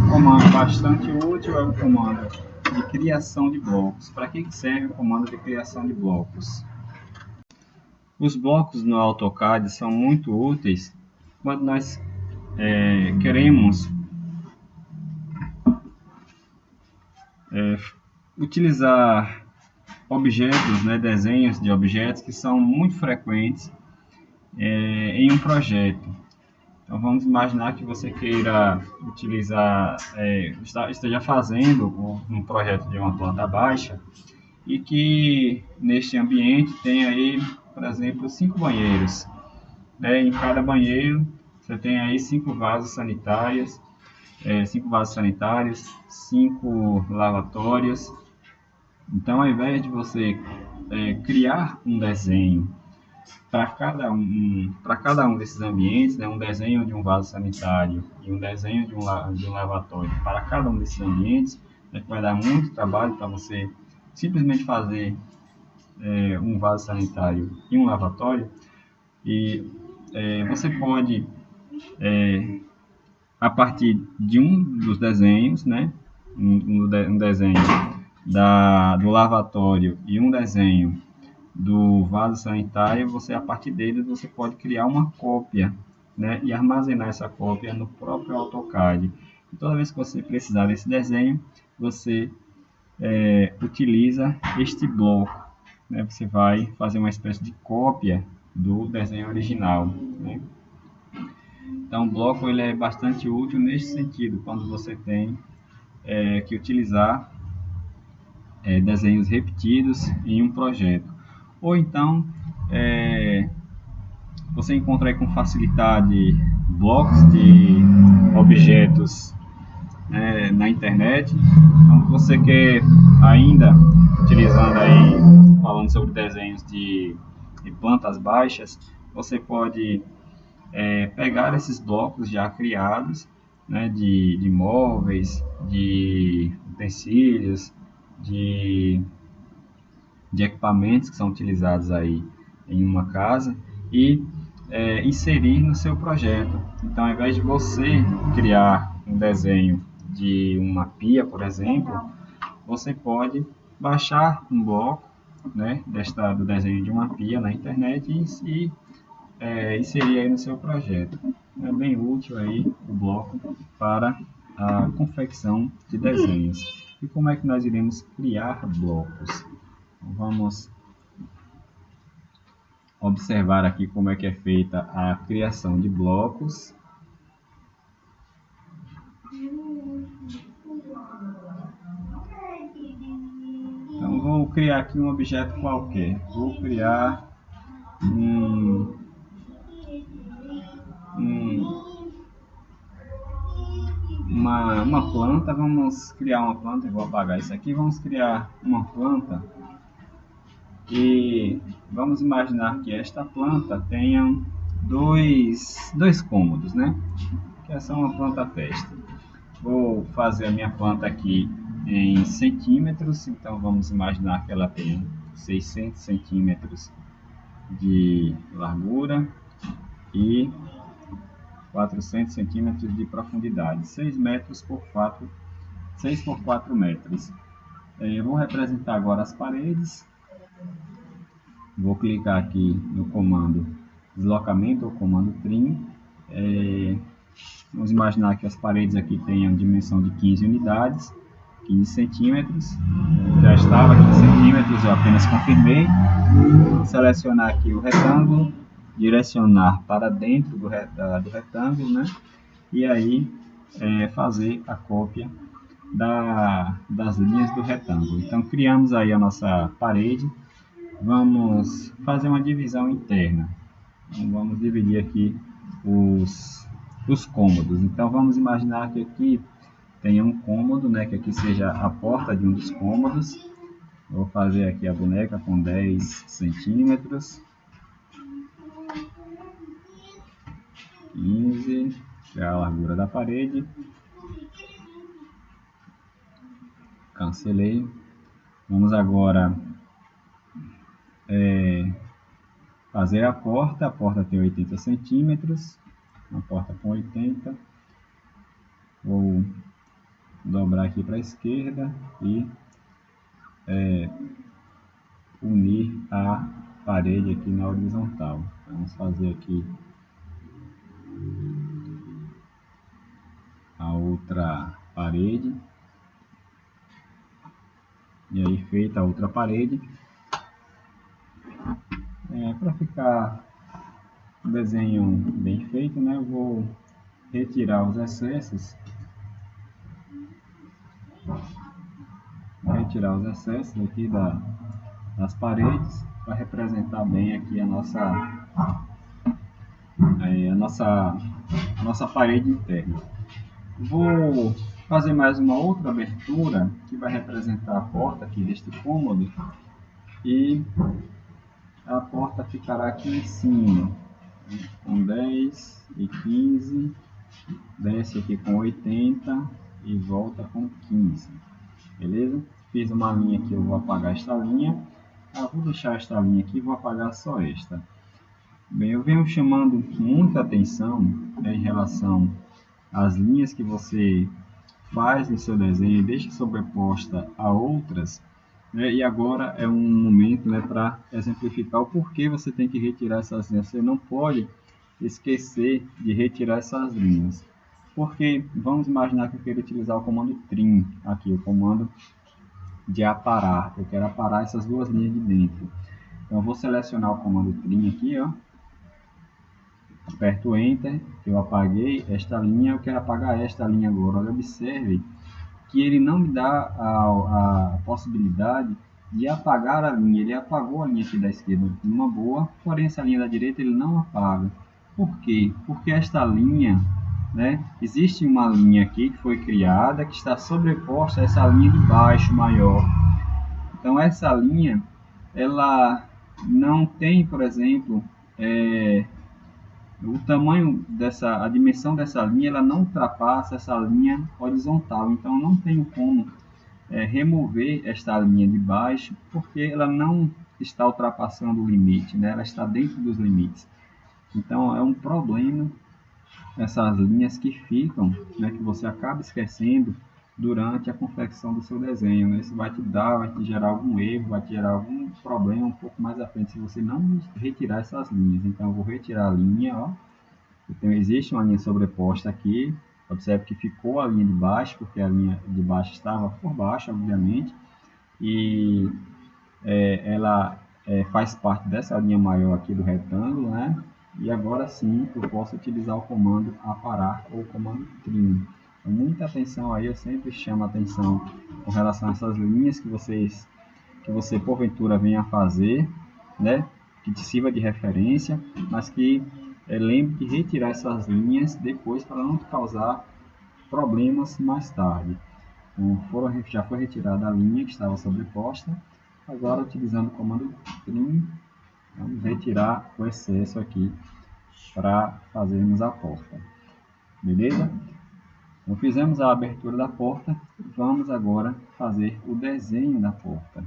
comando bastante útil é o comando de criação de blocos. Para que serve o comando de criação de blocos? Os blocos no AutoCAD são muito úteis quando nós queremos utilizar objetos, né, desenhos de objetos que são muito frequentes em um projeto. Então vamos imaginar que você queira utilizar, esteja fazendo um projeto de uma planta baixa e que neste ambiente tem aí, por exemplo, 5 banheiros. Em cada banheiro você tem aí 5 vasos sanitários, 5 lavatórios. Então, ao invés de você criar um desenho para cada um desses ambientes, né, um desenho de um vaso sanitário e um desenho de um lavatório para cada um desses ambientes, né, vai dar muito trabalho para você simplesmente fazer um vaso sanitário e um lavatório. E você pode, a partir de um dos desenhos, né, um desenho do lavatório e um desenho do vaso sanitário, a partir deles você pode criar uma cópia, né, e armazenar essa cópia no próprio AutoCAD. E toda vez que você precisar desse desenho, você utiliza este bloco, né, você vai fazer uma espécie de cópia do desenho original, né? Então, o bloco ele é bastante útil nesse sentido, quando você tem que utilizar desenhos repetidos em um projeto. Ou então, você encontra aí com facilidade blocos de objetos na internet. Então, você quer ainda, utilizando aí, falando sobre desenhos de plantas baixas, você pode pegar esses blocos já criados, né, de móveis, de utensílios, de equipamentos que são utilizados aí em uma casa e inserir no seu projeto. Então, ao invés de você criar um desenho de uma pia, por exemplo, você pode baixar um bloco, né, do desenho de uma pia na internet e inserir aí no seu projeto. É bem útil aí o bloco para a confecção de desenhos. E como é que nós iremos criar blocos? Vamos observar aqui como é que é feita a criação de blocos. Então, vou criar aqui um objeto qualquer. Vou criar uma planta. Vamos criar uma planta. Eu vou apagar isso aqui. Vamos criar uma planta. E vamos imaginar que esta planta tenha dois cômodos, né? Que essa é uma planta teste. Vou fazer a minha planta aqui em centímetros, então vamos imaginar que ela tenha 600 centímetros de largura e 400 centímetros de profundidade, 6 por 4 metros. Eu vou representar agora as paredes. Vou clicar aqui no comando deslocamento ou comando trim. Vamos imaginar que as paredes aqui tenham dimensão de 15 unidades, 15 centímetros. Já estava 15 centímetros, eu apenas confirmei. Vou selecionar aqui o retângulo, direcionar para dentro do retângulo, né? E aí fazer a cópia das linhas do retângulo. Então criamos aí a nossa parede. Vamos fazer uma divisão interna. Então, vamos dividir aqui os cômodos. Então vamos imaginar que aqui tenha um cômodo, né, que aqui seja a porta de um dos cômodos. Vou fazer aqui a boneca com 10 centímetros. 15, que é a largura da parede. Cancelei. Vamos agora fazer a porta. A porta tem 80 centímetros. Uma porta com 80. Vou dobrar aqui para a esquerda e unir a parede aqui na horizontal. Vamos fazer aqui a outra parede. E aí feita a outra parede. Para ficar o desenho bem feito, né, eu vou retirar os excessos. Retirar os excessos aqui das paredes para representar bem aqui a nossa parede interna. Vou fazer mais uma outra abertura que vai representar a porta aqui deste cômodo e a porta ficará aqui em cima com 10 e 15, desce aqui com 80 e volta com 15, beleza? Fiz uma linha aqui, eu vou apagar esta linha, vou deixar esta linha aqui e vou apagar só esta. Bem, eu venho chamando muita atenção, em relação às linhas que você faz no seu desenho e deixa sobreposta a outras, né? E agora é um momento, né, para exemplificar o porquê você tem que retirar essas linhas. Você não pode esquecer de retirar essas linhas, porque vamos imaginar que eu quero utilizar o comando trim aqui, o comando de aparar. Eu quero aparar essas duas linhas de dentro. Então eu vou selecionar o comando trim aqui, ó. Aperto Enter, eu apaguei esta linha, eu quero apagar esta linha agora. Olha, observe que ele não me dá a possibilidade de apagar a linha. Ele apagou a linha aqui da esquerda numa boa, porém essa linha da direita ele não apaga. Por quê? Porque esta linha, né, existe uma linha aqui que foi criada, que está sobreposta a essa linha de baixo maior. Então essa linha, ela não tem, por exemplo, o tamanho a dimensão dessa linha, ela não ultrapassa essa linha horizontal. Então não tem como remover esta linha de baixo, porque ela não está ultrapassando o limite, né? Ela está dentro dos limites. Então é um problema essas linhas que ficam, né, que você acaba esquecendo durante a confecção do seu desenho, né? Isso vai te gerar algum erro, vai te gerar algum problema um pouco mais à frente se você não retirar essas linhas. Então eu vou retirar a linha, ó. Então existe uma linha sobreposta aqui. Observe que ficou a linha de baixo, porque a linha de baixo estava por baixo, obviamente, e ela faz parte dessa linha maior aqui do retângulo, né? E agora sim eu posso utilizar o comando aparar ou o comando trim. Então, muita atenção aí, eu sempre chamo a atenção com relação a essas linhas que você porventura venha a fazer, né? Que te sirva de referência, mas que lembre de retirar essas linhas depois para não te causar problemas mais tarde. Então, já foi retirada a linha que estava sobreposta. Agora, utilizando o comando trim, vamos retirar o excesso aqui para fazermos a porta. Beleza? Então, fizemos a abertura da porta. Vamos agora fazer o desenho da porta.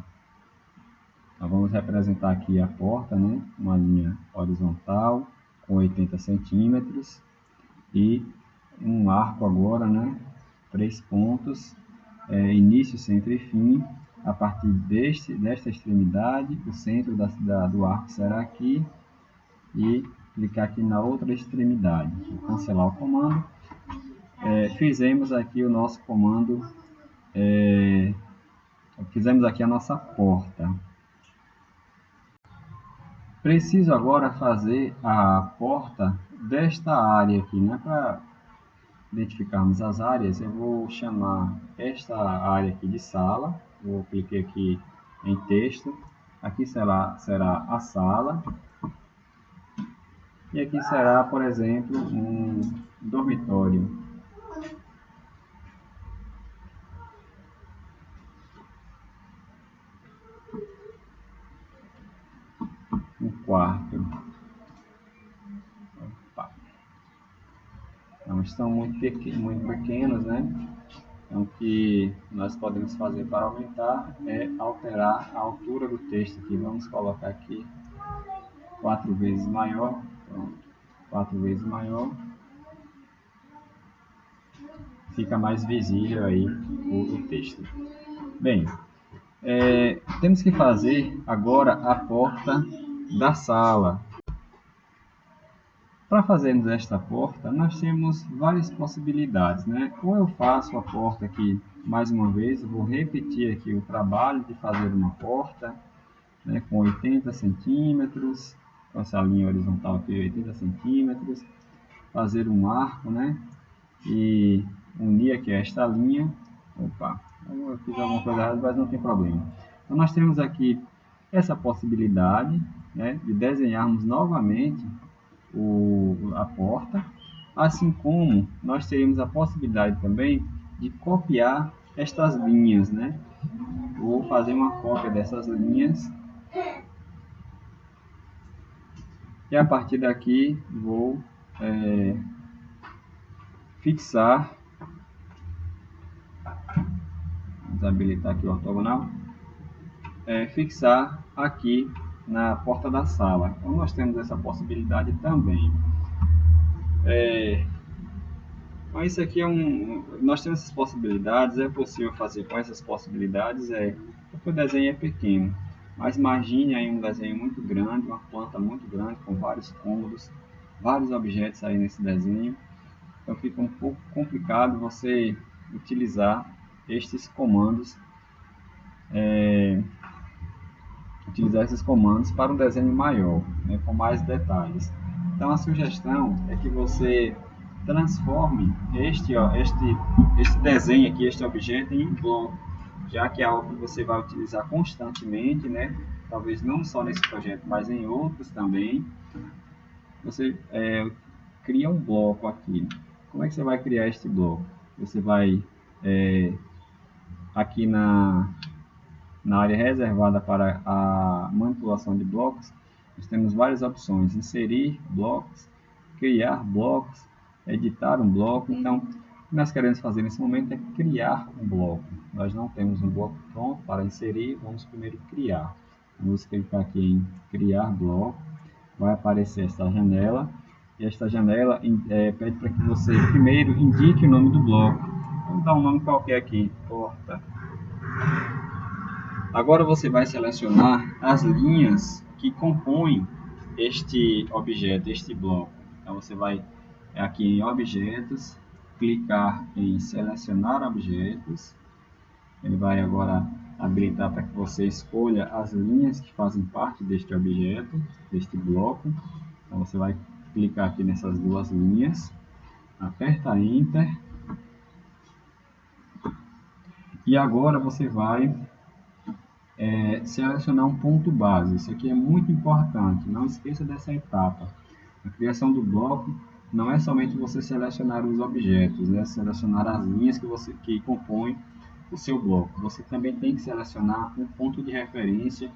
Então, vamos representar aqui a porta, né? Uma linha horizontal com 80 centímetros e um arco agora, né? 3 pontos, início, centro e fim. A partir desta extremidade, o centro do arco será aqui e clicar aqui na outra extremidade. Vou cancelar o comando. Fizemos aqui o nosso comando, fizemos aqui a nossa porta. Preciso agora fazer a porta desta área aqui, né? Para identificarmos as áreas, eu vou chamar esta área aqui de sala. Vou clicar aqui em texto. Aqui será a sala. E aqui será, por exemplo, um dormitório. Um quarto. Opa. Então, estão muito pequenos, né? Então, o que nós podemos fazer para aumentar é alterar a altura do texto aqui. Vamos colocar aqui 4 vezes maior. Pronto. 4 vezes maior. Fica mais visível aí o texto. Bem, temos que fazer agora a porta da sala. Para fazermos esta porta, nós temos várias possibilidades, né? Ou eu faço a porta aqui mais uma vez, eu vou repetir aqui o trabalho de fazer uma porta, né, com 80 centímetros, com essa linha horizontal aqui, 80 centímetros, fazer um arco, né, e unir aqui esta linha. Opa, eu fiz alguma coisa errada, mas não tem problema. Então, nós temos aqui essa possibilidade, né, de desenharmos novamente a porta, assim como nós teríamos a possibilidade também de copiar estas linhas, né? Vou fazer uma cópia dessas linhas e a partir daqui vou fixar, vamos habilitar aqui o ortogonal, fixar aqui na porta da sala. Então nós temos essa possibilidade também. Então isso aqui nós temos essas possibilidades, é possível fazer com essas possibilidades, porque o desenho é pequeno. Mas imagine aí um desenho muito grande, uma planta muito grande, com vários cômodos, vários objetos aí nesse desenho. Então fica um pouco complicado você utilizar estes comandos, para um desenho maior, né, com mais detalhes. Então a sugestão é que você transforme este desenho aqui, este objeto, em bloco, já que é algo que você vai utilizar constantemente, né? Talvez não só nesse projeto, mas em outros também. Você cria um bloco aqui. Como é que você vai criar este bloco? Você vai aqui na área reservada para a manipulação de blocos, nós temos várias opções: inserir blocos, criar blocos, editar um bloco. Então, o que nós queremos fazer nesse momento é criar um bloco. Nós não temos um bloco pronto para inserir, vamos primeiro criar. Vamos clicar aqui em criar bloco, vai aparecer esta janela, e esta janela pede para que você primeiro indique o nome do bloco. Vamos dar um nome qualquer aqui, porta. Agora você vai selecionar as linhas que compõem este objeto, este bloco. Então você vai aqui em objetos, clicar em selecionar objetos. Ele vai agora habilitar para que você escolha as linhas que fazem parte deste objeto, deste bloco. Então você vai clicar aqui nessas duas linhas, aperta Enter. E agora você vai selecionar um ponto base. Isso aqui é muito importante, não esqueça dessa etapa. A criação do bloco não é somente você selecionar os objetos, né? Selecionar as linhas que compõem o seu bloco. Você também tem que selecionar um ponto de referência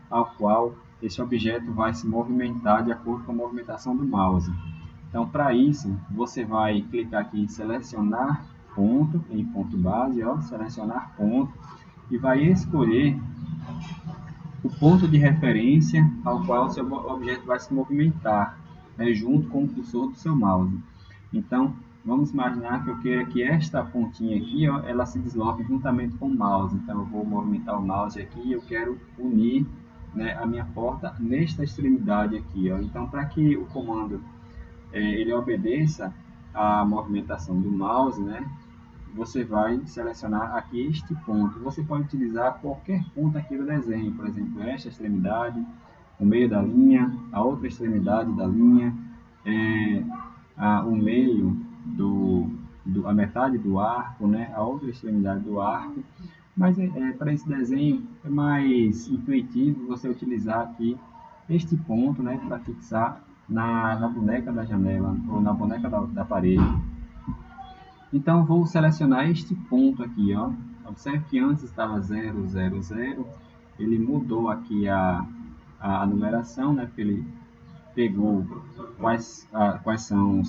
ao qual esse objeto vai se movimentar de acordo com a movimentação do mouse. Então, para isso, você vai clicar aqui em selecionar ponto, em ponto base, selecionar ponto, e vai escolher o ponto de referência ao qual o seu objeto vai se movimentar, né, junto com o cursor do seu mouse. Então, vamos imaginar que eu queira que esta pontinha aqui, ela se desloque juntamente com o mouse. Então, eu vou movimentar o mouse aqui e eu quero unir, né, a minha porta nesta extremidade aqui. Então, para que o comando ele obedeça à movimentação do mouse, né, você vai selecionar aqui este ponto. Você pode utilizar qualquer ponto aqui do desenho, por exemplo, esta extremidade, o meio da linha, a outra extremidade da linha, o meio a metade do arco, né, a outra extremidade do arco. Mas para esse desenho é mais intuitivo você utilizar aqui este ponto, né, para fixar na boneca da janela ou na boneca da parede. Então, vou selecionar este ponto aqui, Observe que antes estava 0, 0, 0. Ele mudou aqui a numeração, né? Porque ele pegou quais são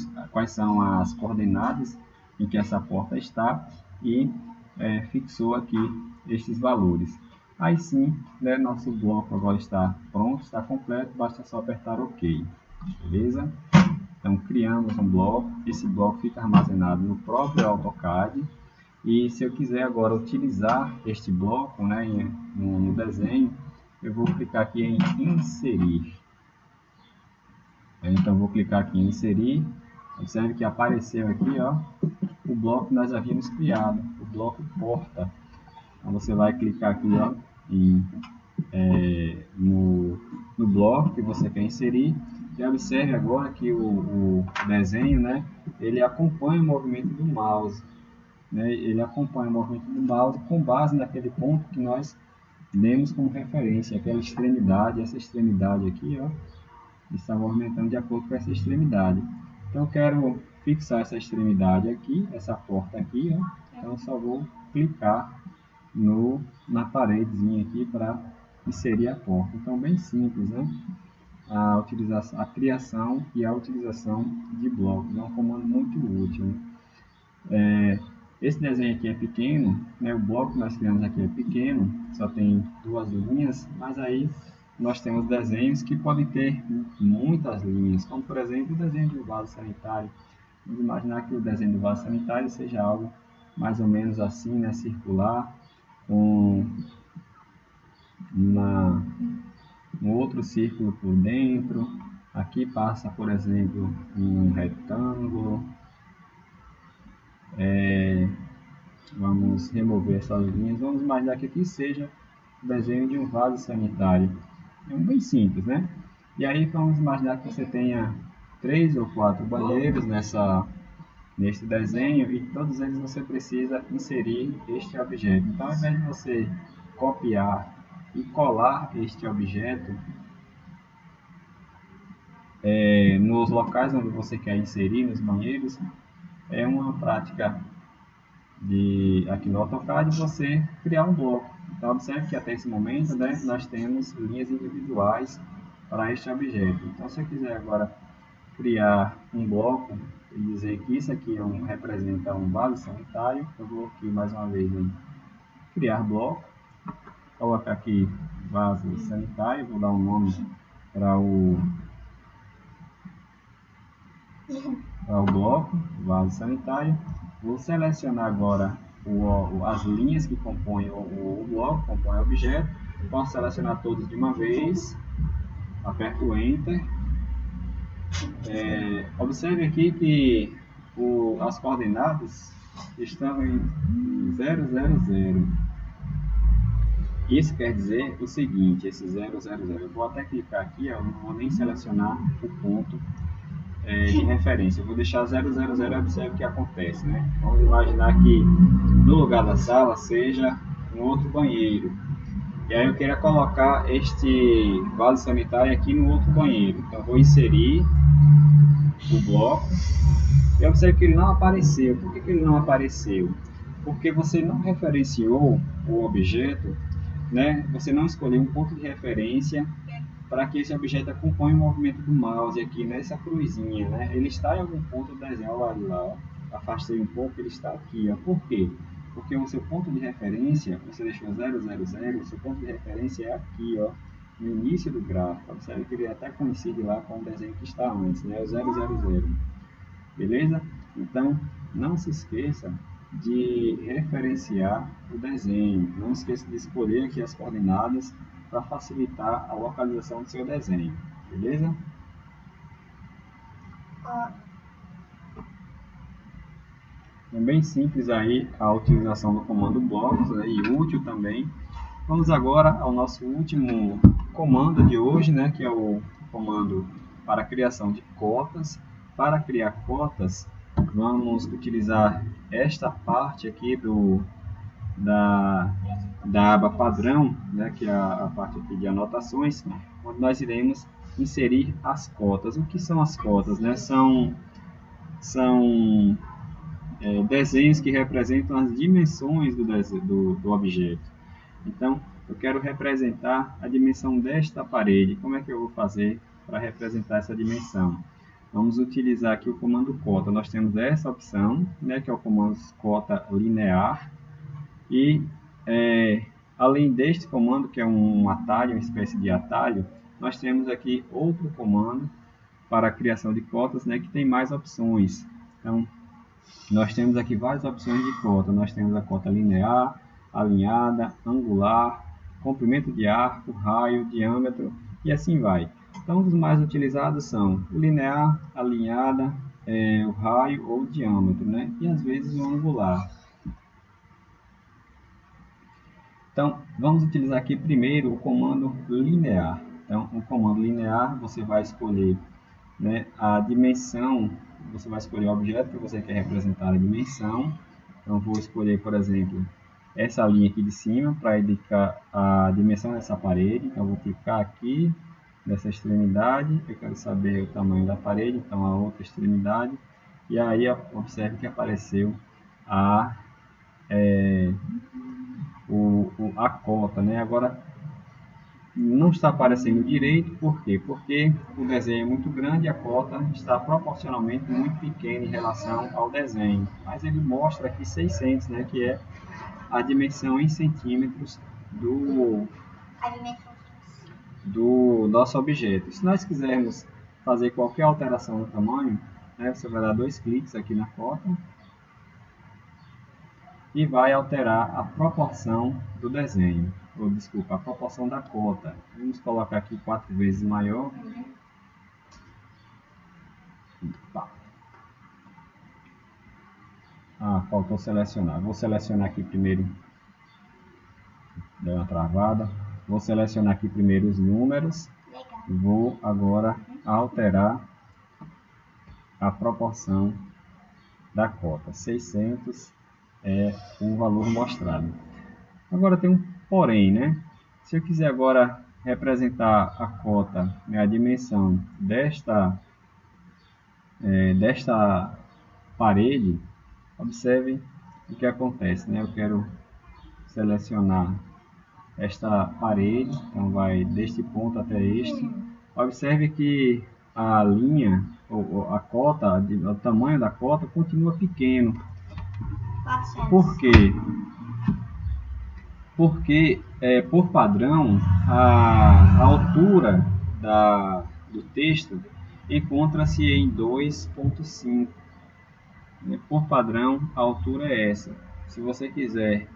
as coordenadas em que essa porta está e fixou aqui estes valores. Aí sim, né, nosso bloco agora está pronto, está completo, basta só apertar OK. Beleza? Então, criamos um bloco, esse bloco fica armazenado no próprio AutoCAD, e se eu quiser agora utilizar este bloco, né, no desenho, eu vou clicar aqui em inserir. Então, vou clicar aqui em inserir, Observe que apareceu aqui, ó, o bloco que nós havíamos criado, o bloco porta. Então você vai clicar aqui, ó, no bloco que você quer inserir. E observe agora que o desenho, né, ele acompanha o movimento do mouse. Né, ele acompanha o movimento do mouse com base naquele ponto que nós demos como referência, aquela extremidade, essa extremidade aqui, ó, está movimentando de acordo com essa extremidade. Então eu quero fixar essa extremidade aqui, essa porta aqui, ó, então eu só vou clicar na paredezinha aqui para inserir a porta. Então bem simples, né? A criação e a utilização de blocos é um comando muito útil, né? Esse desenho aqui é pequeno, né? O bloco que nós criamos aqui é pequeno, só tem 2 linhas, mas aí nós temos desenhos que podem ter muitas linhas, como por exemplo o desenho de um vaso sanitário. Vamos imaginar que o desenho do vaso sanitário seja algo mais ou menos assim, né? Circular, com um outro círculo por dentro. Aqui passa, por exemplo, um retângulo. Vamos remover essas linhas. Vamos imaginar que aqui seja o desenho de um vaso sanitário. É bem simples, né? E aí vamos imaginar que você tenha 3 ou 4 banheiros neste desenho, e todos eles você precisa inserir este objeto. Então, ao invés de você copiar e colar este objeto nos locais onde você quer inserir, nos banheiros, é uma prática aqui no AutoCAD você criar um bloco. Então, observe que até esse momento, né, nós temos linhas individuais para este objeto. Então, se eu quiser agora criar um bloco e dizer que isso aqui representa um vaso sanitário, eu vou aqui mais uma vez em criar bloco, colocar aqui vaso sanitário, vou dar um nome para o bloco, vaso sanitário. Vou selecionar agora as linhas que compõem o bloco, compõem o objeto. Posso selecionar todos de uma vez, aperto o Enter. Observe aqui que as coordenadas estão em 0, 0, 0. Isso quer dizer o seguinte, esse 0, 0, 0. Eu vou até clicar aqui, eu não vou nem selecionar o ponto de referência. Eu vou deixar 0, 0, 0 e observe o que acontece, né? Vamos imaginar que no lugar da sala seja um outro banheiro. E aí eu queria colocar este vaso sanitário aqui no outro banheiro. Então eu vou inserir o bloco e observe que ele não apareceu. Por que ele não apareceu? Porque você não referenciou o objeto, né? Você não escolheu um ponto de referência para que esse objeto acompanhe o movimento do mouse aqui nessa cruzinha, né? Ele está em algum ponto do desenho, olha lá, ó. Afastei um pouco, ele está aqui, ó. Por quê? Porque o seu ponto de referência, você deixou 0, 0, 0, o seu ponto de referência é aqui, ó, no início do gráfico. Observe que ele até coincide lá com o desenho que está antes, né? O 0, 0, 0. Beleza? Então, não se esqueça de referenciar o desenho. Não esqueça de escolher aqui as coordenadas para facilitar a localização do seu desenho. Beleza? É bem simples aí a utilização do comando blocos, né, e útil também. Vamos agora ao nosso último comando de hoje, né, que é o comando para a criação de cotas. Para criar cotas, vamos utilizar esta parte aqui da aba padrão, né, que é a parte aqui de anotações, onde nós iremos inserir as cotas. O que são as cotas? Né? São desenhos que representam as dimensões do objeto. Então, eu quero representar a dimensão desta parede. Como é que eu vou fazer para representar essa dimensão? Vamos utilizar aqui o comando cota. Nós temos essa opção, né, que é o comando cota linear. E, além deste comando, que é um atalho, uma espécie de atalho, nós temos aqui outro comando para a criação de cotas, né, que tem mais opções. Então, nós temos aqui várias opções de cota. Nós temos a cota linear, alinhada, angular, comprimento de arco, raio, diâmetro e assim vai. Então, os mais utilizados são linear, alinhada, o raio ou o diâmetro, né? E às vezes o angular. Então, vamos utilizar aqui primeiro o comando linear. Então, o comando linear, você vai escolher, né, a dimensão, você vai escolher o objeto que você quer representar a dimensão. Então, vou escolher, por exemplo, essa linha aqui de cima para indicar a dimensão dessa parede. Então, vou clicar aqui nessa extremidade, eu quero saber o tamanho da parede, então a outra extremidade. E aí, observe que apareceu a a cota, né? Agora não está aparecendo direito, por quê? Porque o desenho é muito grande e a cota está proporcionalmente muito pequena em relação ao desenho. Mas ele mostra aqui 600, né? Que é a dimensão em centímetros do nosso objeto. Se nós quisermos fazer qualquer alteração no tamanho, né? Você vai dar 2 cliques aqui na cota e vai alterar a proporção do desenho, ou desculpa, a proporção da cota. Vamos colocar aqui 4 vezes maior. Tá. Faltou selecionar. Vou selecionar aqui primeiro, deu uma travada. Vou selecionar aqui primeiro os números. Vou agora alterar a proporção da cota. 600 é o valor mostrado. Agora tem um porém, né? Se eu quiser agora representar a cota, né, a dimensão desta parede, observe o que acontece, né? Eu quero selecionar esta parede, então vai deste ponto até este. Observe que a linha, ou a cota, o tamanho da cota continua pequeno. Por quê? Porque, por padrão, a altura do texto encontra-se em 2,5. Por padrão, a altura é essa. Se você quiser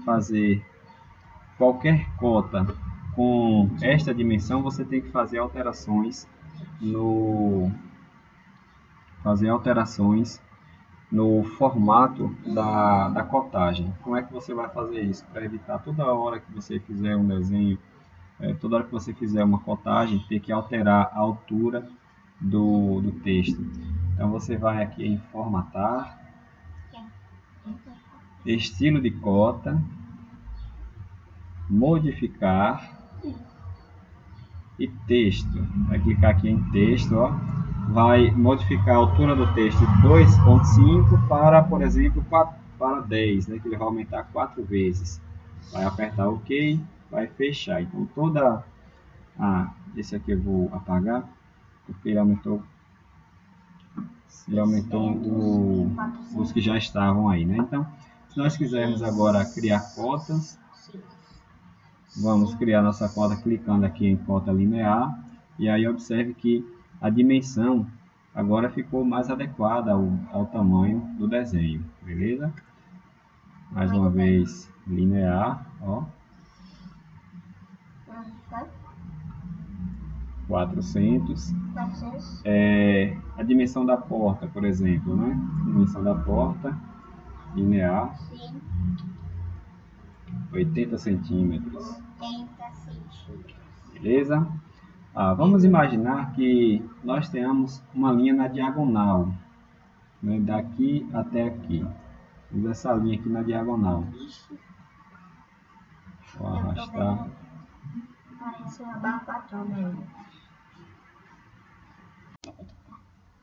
fazer qualquer cota com esta dimensão, você tem que fazer alterações no formato da cotagem. Como é que você vai fazer isso? Para evitar toda hora que você fizer um desenho, toda hora que você fizer uma cotagem, ter que alterar a altura do texto. Então você vai aqui em formatar, estilo de cota, modificar e texto. Vai clicar aqui em texto, ó. Vai modificar a altura do texto de 2,5 para, por exemplo, para 10, né? Que ele vai aumentar 4 vezes. Vai apertar OK, vai fechar. Então toda... esse aqui eu vou apagar, porque ele aumentou os que já estavam aí, né? Então, se nós quisermos agora criar cotas, vamos criar nossa cota clicando aqui em cota linear, e aí observe que a dimensão agora ficou mais adequada ao tamanho do desenho, beleza? Mais uma vez, linear, ó. 400. A dimensão da porta, por exemplo, né? Dimensão da porta, linear, 80 centímetros. Beleza? Vamos imaginar que nós tenhamos uma linha na diagonal, né? Daqui até aqui. Vamos essa linha aqui na diagonal. Vou arrastar. Parece uma barbatana mesmo.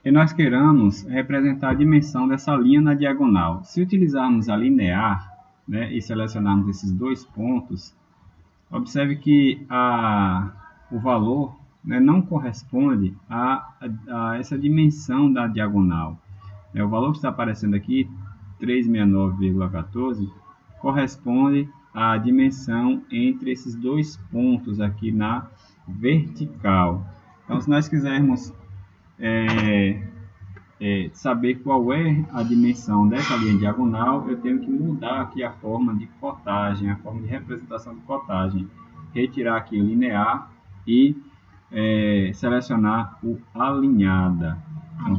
E nós queremos representar a dimensão dessa linha na diagonal. Se utilizarmos a linear, né, e selecionarmos esses 2 pontos, observe que o valor, né, não corresponde a essa dimensão da diagonal. O valor que está aparecendo aqui, 369,14, corresponde à dimensão entre esses 2 pontos aqui na vertical. Então, se nós quisermos saber qual é a dimensão dessa linha diagonal, eu tenho que mudar aqui a forma de cotagem, a forma de representação de cotagem. Retirar aqui o linear e selecionar o alinhada. Então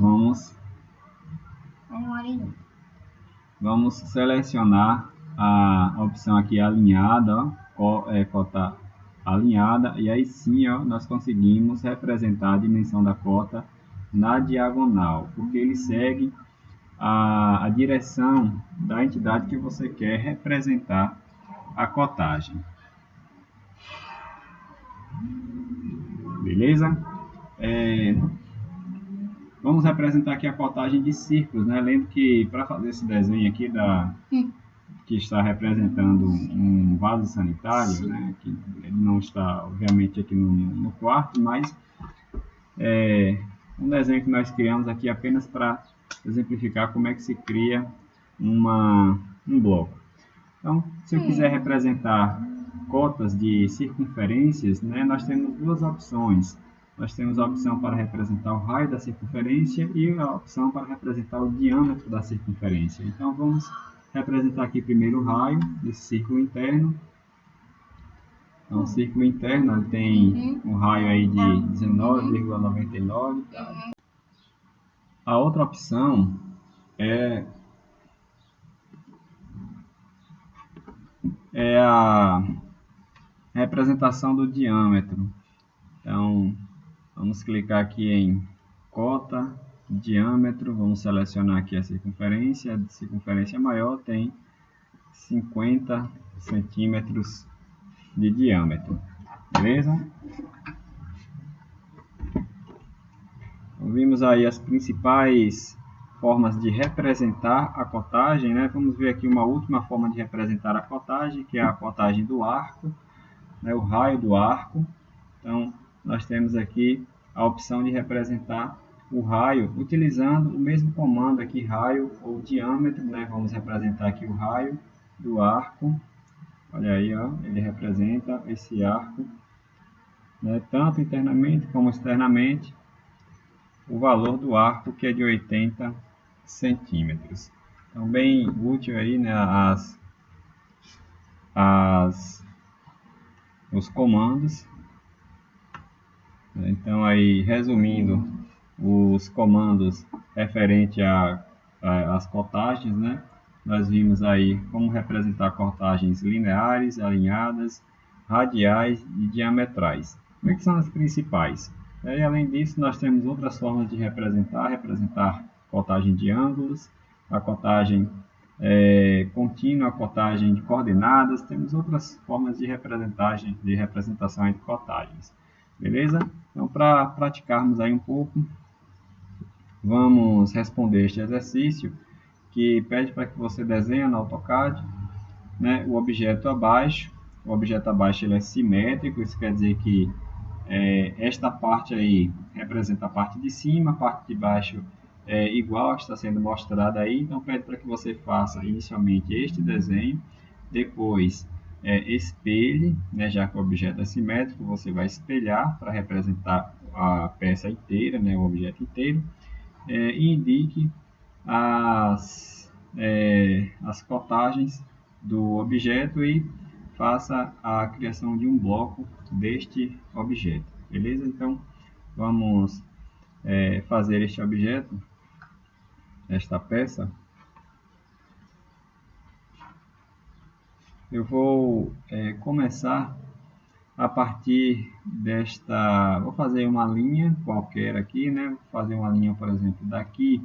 vamos selecionar a opção aqui alinhada, ó, cota alinhada, e aí sim, ó, nós conseguimos representar a dimensão da cota na diagonal, porque ele segue a direção da entidade que você quer representar a cotagem. Beleza? Vamos representar aqui a cotagem de círculos, né? Lembro que para fazer esse desenho aqui que está representando um vaso sanitário, né? Que ele não está, obviamente, aqui no quarto, mas um desenho que nós criamos aqui apenas para exemplificar como é que se cria um bloco. Então, se eu quiser representar cotas de circunferências, né, nós temos duas opções. Nós temos a opção para representar o raio da circunferência e a opção para representar o diâmetro da circunferência. Então, vamos representar aqui primeiro o raio desse círculo interno. Então, o círculo interno tem um raio aí de 19,99. A outra opção é a representação do diâmetro. Então, vamos clicar aqui em cota, diâmetro, vamos selecionar aqui a circunferência maior tem 50 centímetros de diâmetro, beleza? Então, vimos aí as principais formas de representar a cotagem, né? Vamos ver aqui uma última forma de representar a cotagem, que é a cotagem do arco, né? O raio do arco. Então, nós temos aqui a opção de representar o raio utilizando o mesmo comando aqui, raio ou diâmetro, né? Vamos representar aqui o raio do arco. Olha aí, ó, ele representa esse arco, né? Tanto internamente como externamente. O valor do arco, que é de 80 centímetros. Então, bem útil aí, né, os comandos. Então, aí, resumindo, os comandos referente às cotagens, né? Nós vimos aí como representar cotagens lineares, alinhadas, radiais e diametrais. Como é que são as principais? E, além disso, nós temos outras formas de representar cotagem de ângulos, a cotagem contínua, a cotagem de coordenadas, temos outras formas de representação de cotagens. Beleza? Então, para praticarmos aí um pouco, vamos responder este exercício que pede para que você desenhe no AutoCAD, né, o objeto abaixo. O objeto abaixo ele é simétrico, isso quer dizer que esta parte aí representa a parte de cima, a parte de baixo é igual a que está sendo mostrada aí. Então, pede para que você faça inicialmente este desenho, depois espelhe, né, já que o objeto é simétrico, você vai espelhar para representar a peça inteira, né, o objeto inteiro, e indique as cotagens do objeto e faça a criação de um bloco deste objeto, beleza? Então, vamos fazer este objeto, esta peça. Eu vou começar a partir vou fazer uma linha qualquer aqui, né? Vou fazer uma linha, por exemplo, daqui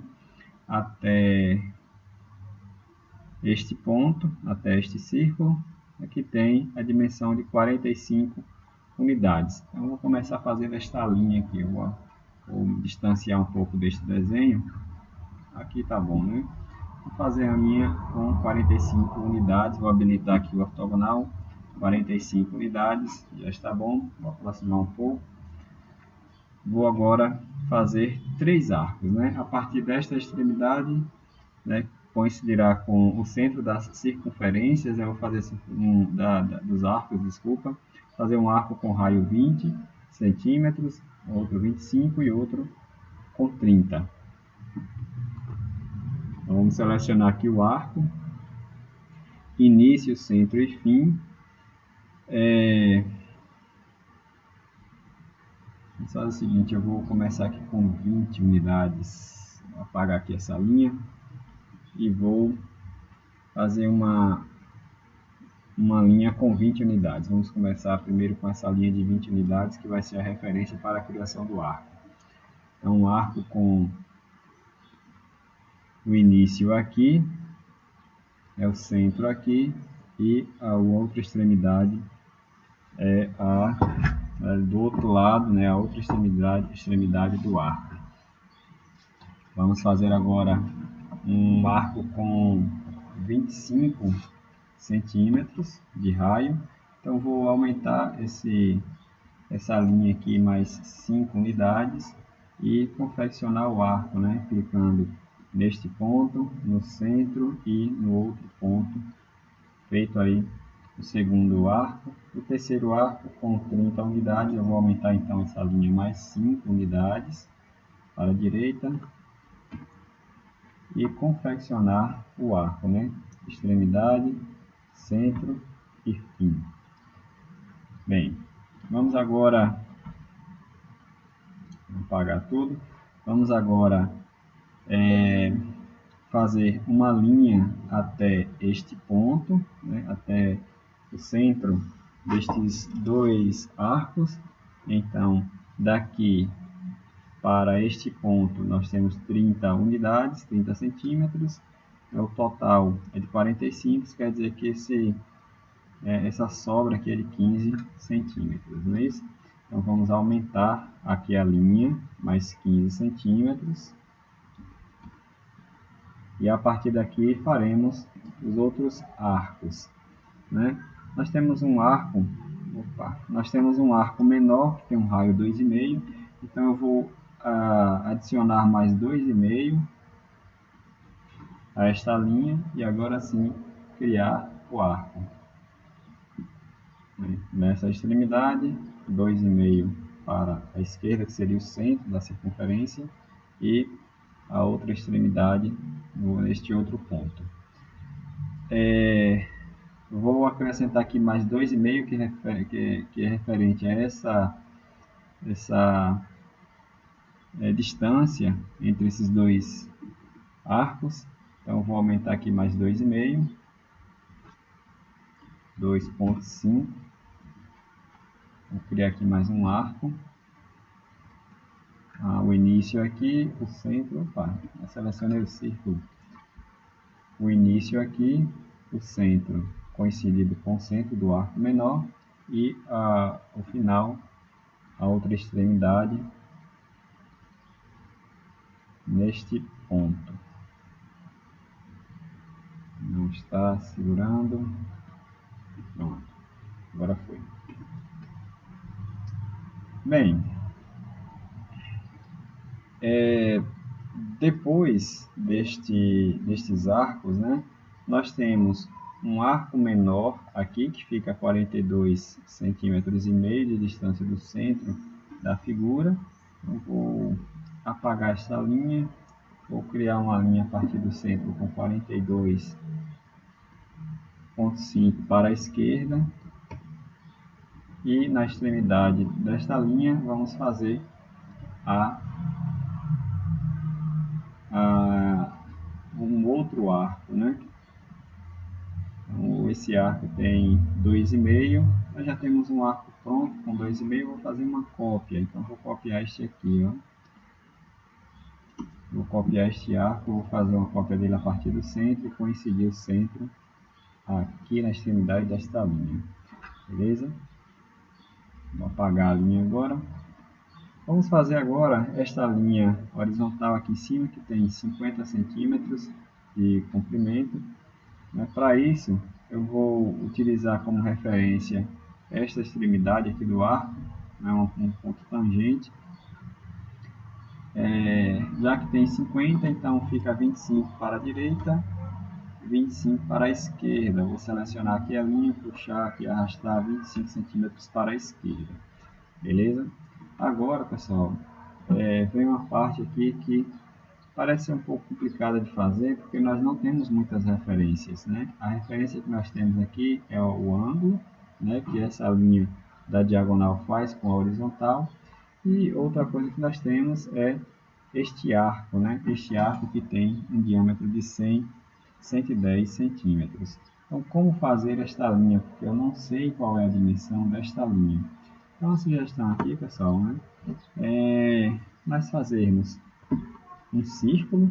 até este ponto, até este círculo. Aqui tem a dimensão de 45 unidades. Então, eu vou começar fazendo esta linha aqui. Eu vou distanciar um pouco deste desenho. Aqui tá bom, né? Vou fazer a minha com 45 unidades. Vou habilitar aqui o ortogonal. 45 unidades, já está bom. Vou aproximar um pouco. Vou agora fazer 3 arcos, né? A partir desta extremidade, né, coincidirá com o centro das circunferências. Eu vou fazer dos arcos, desculpa. Fazer um arco com raio 20 centímetros, outro 25 e outro com 30. Então, vamos selecionar aqui o arco, início, centro e fim. Vamos fazer o seguinte, eu vou começar aqui com 20 unidades, vou apagar aqui essa linha e vou fazer uma linha com 20 unidades. Vamos começar primeiro com essa linha de 20 unidades, que vai ser a referência para a criação do arco. Então, um arco com o início aqui, é o centro aqui, e a outra extremidade é do outro lado, né, a outra extremidade do arco. Vamos fazer agora um arco com 25 centímetros de raio. Então vou aumentar essa linha aqui mais 5 unidades e confeccionar o arco, né, clicando neste ponto, no centro e no outro ponto, feito aí o segundo arco. O terceiro arco com 30 unidades, eu vou aumentar então essa linha mais 5 unidades para a direita e confeccionar o arco, né? Extremidade, centro e fim. Bem, vamos agora apagar tudo. Vamos agora fazer uma linha até este ponto, né? Até o centro destes dois arcos. Então, daqui para este ponto nós temos 30 unidades, 30 centímetros. O total é de 45, isso quer dizer que essa sobra aqui é de 15 centímetros, não é isso? Então vamos aumentar aqui a linha, mais 15 centímetros. E a partir daqui faremos os outros arcos, né? Nós temos um arco menor, que tem um raio 2,5. Então eu vou adicionar mais 2,5 a esta linha e agora sim criar o arco. Nessa extremidade, 2,5 para a esquerda, que seria o centro da circunferência, e a outra extremidade neste outro ponto. Vou acrescentar aqui mais 2,5 que é referente a essa distância entre esses dois arcos. Então vou aumentar aqui mais 2,5, 2,5. Vou criar aqui mais um arco. O início aqui, o centro, eu selecionei o círculo. O início aqui, o centro coincidido com o centro do arco menor e o final, a outra extremidade, neste ponto. Não está segurando. Pronto, agora foi. Bem, depois destes arcos, né, nós temos um arco menor aqui que fica a 42,5 centímetros de distância do centro da figura. Eu vou apagar esta linha, vou criar uma linha a partir do centro com 42,5 para a esquerda. E na extremidade desta linha vamos fazer um outro arco, né? Então, esse arco tem 2,5. Nós já temos um arco pronto com 2,5. Vou fazer uma cópia. Então vou copiar este aqui, ó. Vou copiar este arco, vou fazer uma cópia dele a partir do centro e coincidir o centro aqui na extremidade desta linha. Beleza? Vou apagar a linha agora. Vamos fazer agora esta linha horizontal aqui em cima, que tem 50 centímetros de comprimento. Para isso, eu vou utilizar como referência esta extremidade aqui do arco, um ponto tangente. Já que tem 50, então fica 25 para a direita, 25 para a esquerda. Vou selecionar aqui a linha, puxar aqui, arrastar 25 centímetros para a esquerda. Beleza? Agora, pessoal, vem uma parte aqui que parece ser um pouco complicada de fazer, porque nós não temos muitas referências, né? A referência que nós temos aqui é o ângulo, né, que essa linha da diagonal faz com a horizontal. E outra coisa que nós temos é este arco, né? Este arco que tem um diâmetro de 110 centímetros. Então, como fazer esta linha? Porque eu não sei qual é a dimensão desta linha. Então, a sugestão aqui, pessoal, né? Nós fazermos um círculo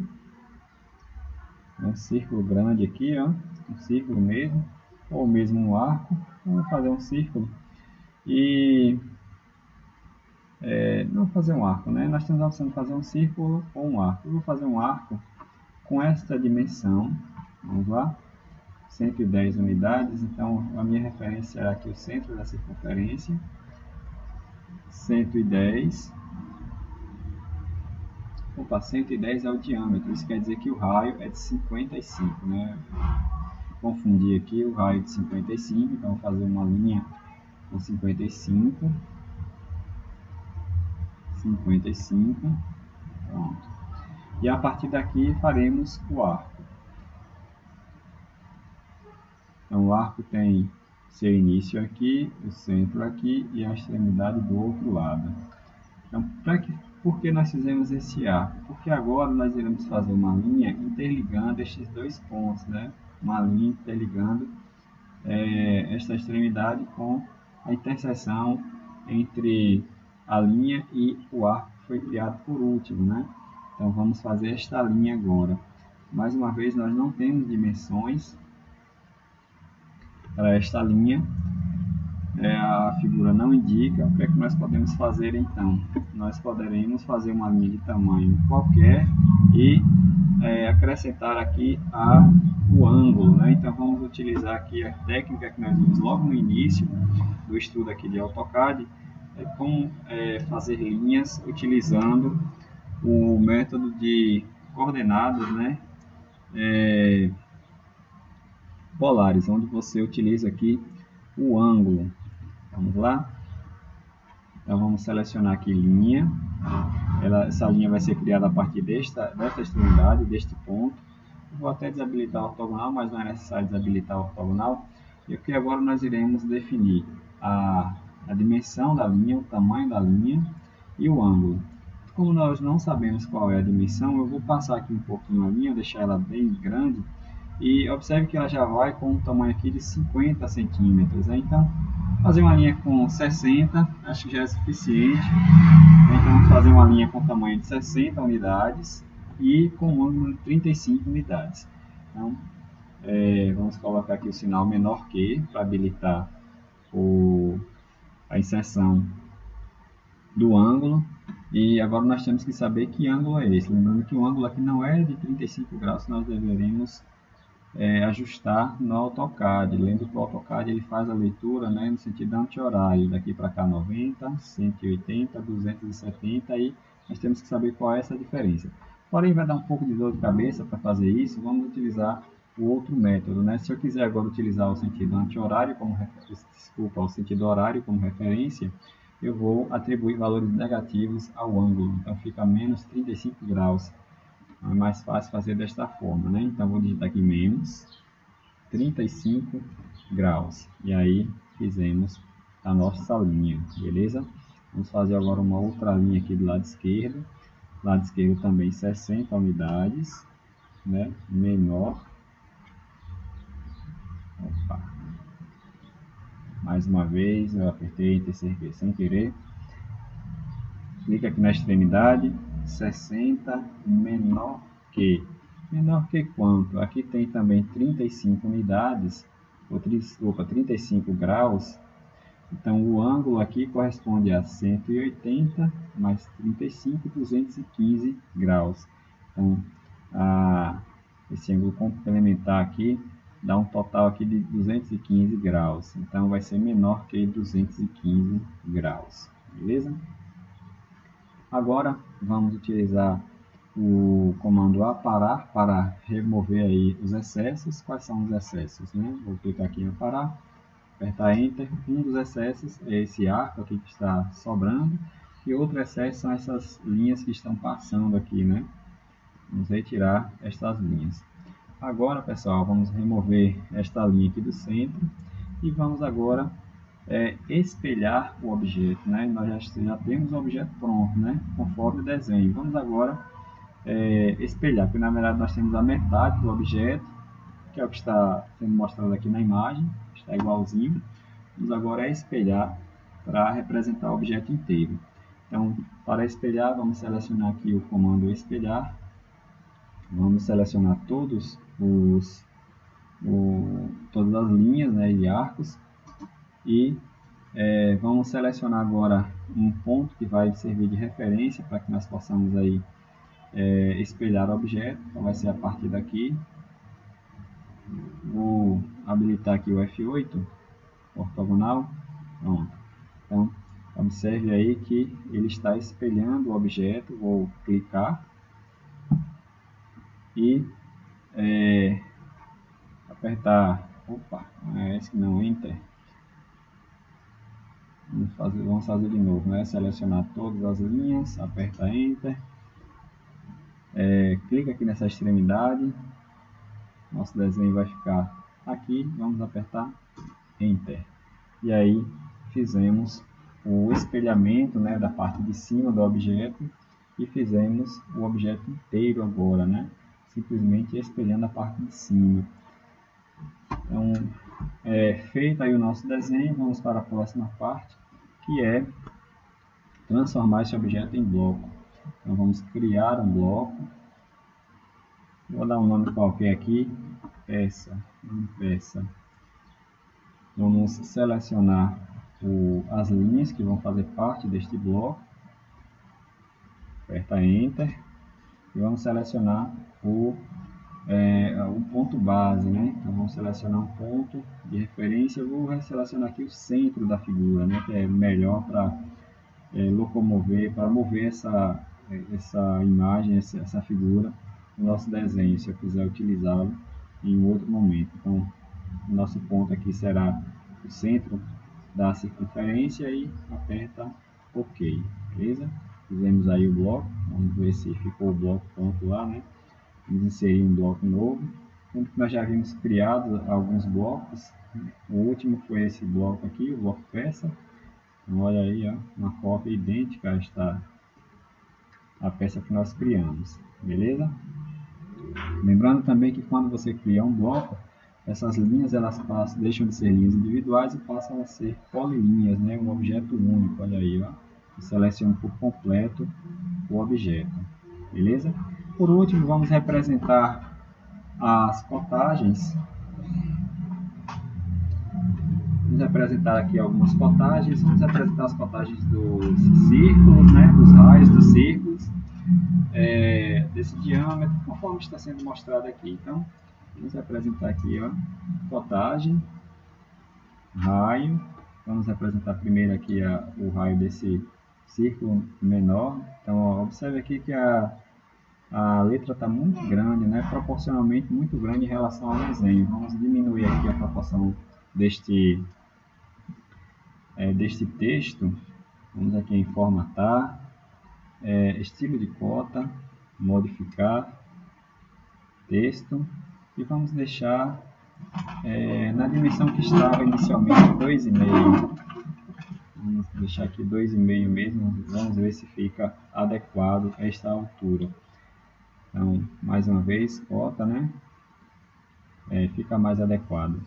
grande aqui, ó, um círculo mesmo, ou mesmo um arco. Vamos fazer um círculo e não fazer um arco, né? Nós temos a opção de fazer um círculo ou um arco. Eu vou fazer um arco com esta dimensão, vamos lá, 110 unidades, então a minha referência será aqui o centro da circunferência, 110, 110 é o diâmetro, isso quer dizer que o raio é de 55, né? Confundi aqui o raio de 55, então vou fazer uma linha com 55, pronto. E a partir daqui faremos o arco. Então o arco tem seu início aqui, o centro aqui e a extremidade do outro lado. Então, por que nós fizemos esse arco? Porque agora nós iremos fazer uma linha interligando estes dois pontos, né? Uma linha interligando esta extremidade com a interseção entre a linha e o arco que foi criado por último, né? Então vamos fazer esta linha agora. Mais uma vez, nós não temos dimensões para esta linha, a figura não indica. O que é que nós podemos fazer então? Nós poderemos fazer uma linha de tamanho qualquer e acrescentar aqui o ângulo, né? Então vamos utilizar aqui a técnica que nós vimos logo no início do estudo aqui de AutoCAD, como fazer linhas utilizando o método de coordenadas, né? Polares, onde você utiliza aqui o ângulo. Vamos lá? Então vamos selecionar aqui linha. Essa linha vai ser criada a partir desta extremidade, deste ponto. Vou até desabilitar o ortogonal, mas não é necessário desabilitar o ortogonal. E aqui agora nós iremos definir a dimensão da linha, o tamanho da linha e o ângulo. Como nós não sabemos qual é a dimensão, eu vou passar aqui um pouquinho a linha, deixar ela bem grande. E observe que ela já vai com um tamanho aqui de 50 centímetros. Né? Então, fazer uma linha com 60, acho que já é suficiente. Então, vamos fazer uma linha com tamanho de 60 unidades e com um ângulo de 35 unidades. Então, vamos colocar aqui o sinal menor que, para habilitar a inserção do ângulo. E agora nós temos que saber que ângulo é esse. Lembrando que o ângulo aqui não é de 35 graus, nós deveremos ajustar no AutoCAD. Lembra que o AutoCAD ele faz a leitura, né, no sentido anti-horário, daqui para cá 90, 180, 270, e nós temos que saber qual é essa diferença. Porém, vai dar um pouco de dor de cabeça para fazer isso, vamos utilizar o outro método, né? Se eu quiser agora utilizar o sentido anti-horário o sentido horário como referência, eu vou atribuir valores negativos ao ângulo, então fica menos 35 graus. É mais fácil fazer desta forma, né? Então, vou digitar aqui menos 35 graus. E aí, fizemos a nossa linha, beleza? Vamos fazer agora uma outra linha aqui do lado esquerdo. Lado esquerdo também 60 unidades, né? Menor. Opa. Mais uma vez, eu apertei Enter sem querer. Clica aqui na extremidade. 60 menor que quanto? Aqui tem também 35 unidades, 35 graus. Então o ângulo aqui corresponde a 180 mais 35, 215 graus. Então esse ângulo complementar aqui dá um total aqui de 215 graus. Então vai ser menor que 215 graus, beleza? Agora vamos utilizar o comando aparar para remover aí os excessos. Quais são os excessos, né? Vou clicar aqui em aparar, apertar Enter. Um dos excessos é esse arco aqui que está sobrando, e outro excesso são essas linhas que estão passando aqui, né? Vamos retirar estas linhas. Agora, pessoal, vamos remover esta linha aqui do centro e vamos agora espelhar o objeto, né? Nós já temos o objeto pronto, né? Conforme o desenho. Vamos agora espelhar, porque na verdade nós temos a metade do objeto, que é o que está sendo mostrado aqui na imagem, está igualzinho. Vamos agora espelhar para representar o objeto inteiro. Então, para espelhar, vamos selecionar aqui o comando espelhar. Vamos selecionar todas as linhas, né, e arcos. E vamos selecionar agora um ponto que vai servir de referência para que nós possamos aí espelhar o objeto. Então vai ser a partir daqui. Vou habilitar aqui o F8 ortogonal. Pronto. Então observe aí que ele está espelhando o objeto. Vou clicar e apertar, Enter. Vamos fazer de novo, né? Selecionar todas as linhas, aperta Enter, clica aqui nessa extremidade, nosso desenho vai ficar aqui, vamos apertar Enter. E aí fizemos o espelhamento, né, da parte de cima do objeto e fizemos o objeto inteiro agora, né? Simplesmente espelhando a parte de cima. Então, feito aí o nosso desenho, vamos para a próxima parte, que é transformar esse objeto em bloco. Então vamos criar um bloco. Vou dar um nome qualquer aqui, peça. Vamos selecionar as linhas que vão fazer parte deste bloco. Aperta Enter. E vamos selecionar o ponto base, né? Então vamos selecionar um ponto de referência. Eu vou selecionar aqui o centro da figura, né? Que é melhor para locomover, para mover essa imagem, essa figura no nosso desenho, se eu quiser utilizá-lo em outro momento. Então, o nosso ponto aqui será o centro da circunferência e aperta OK, beleza? Fizemos aí o bloco, vamos ver se ficou o bloco pronto lá, né? Vamos inserir um bloco novo. Como que nós já havíamos criado alguns blocos, o último foi esse bloco aqui, o bloco peça. Então, olha aí, ó, uma cópia idêntica à peça que nós criamos, beleza? Lembrando também que quando você cria um bloco, essas linhas elas deixam de ser linhas individuais e passam a ser polilinhas, né? Um objeto único, olha aí, ó. Eu seleciono por completo o objeto, beleza? Por último, vamos representar as cotagens. Vamos representar aqui algumas cotagens. Vamos representar as cotagens dos círculos, né? Dos raios dos círculos, desse diâmetro, conforme está sendo mostrado aqui. Então, vamos representar aqui, ó, cotagem, raio. Vamos representar primeiro aqui o raio desse círculo menor. Então, ó, observe aqui que a letra está muito grande, né? Proporcionalmente muito grande em relação ao desenho. Vamos diminuir aqui a proporção deste texto. Vamos aqui em formatar, estilo de cota, modificar, texto, e vamos deixar na dimensão que estava inicialmente 2,5. Vamos deixar aqui 2,5 mesmo, vamos ver se fica adequado a esta altura. Então, mais uma vez, cota, né? Fica mais adequado.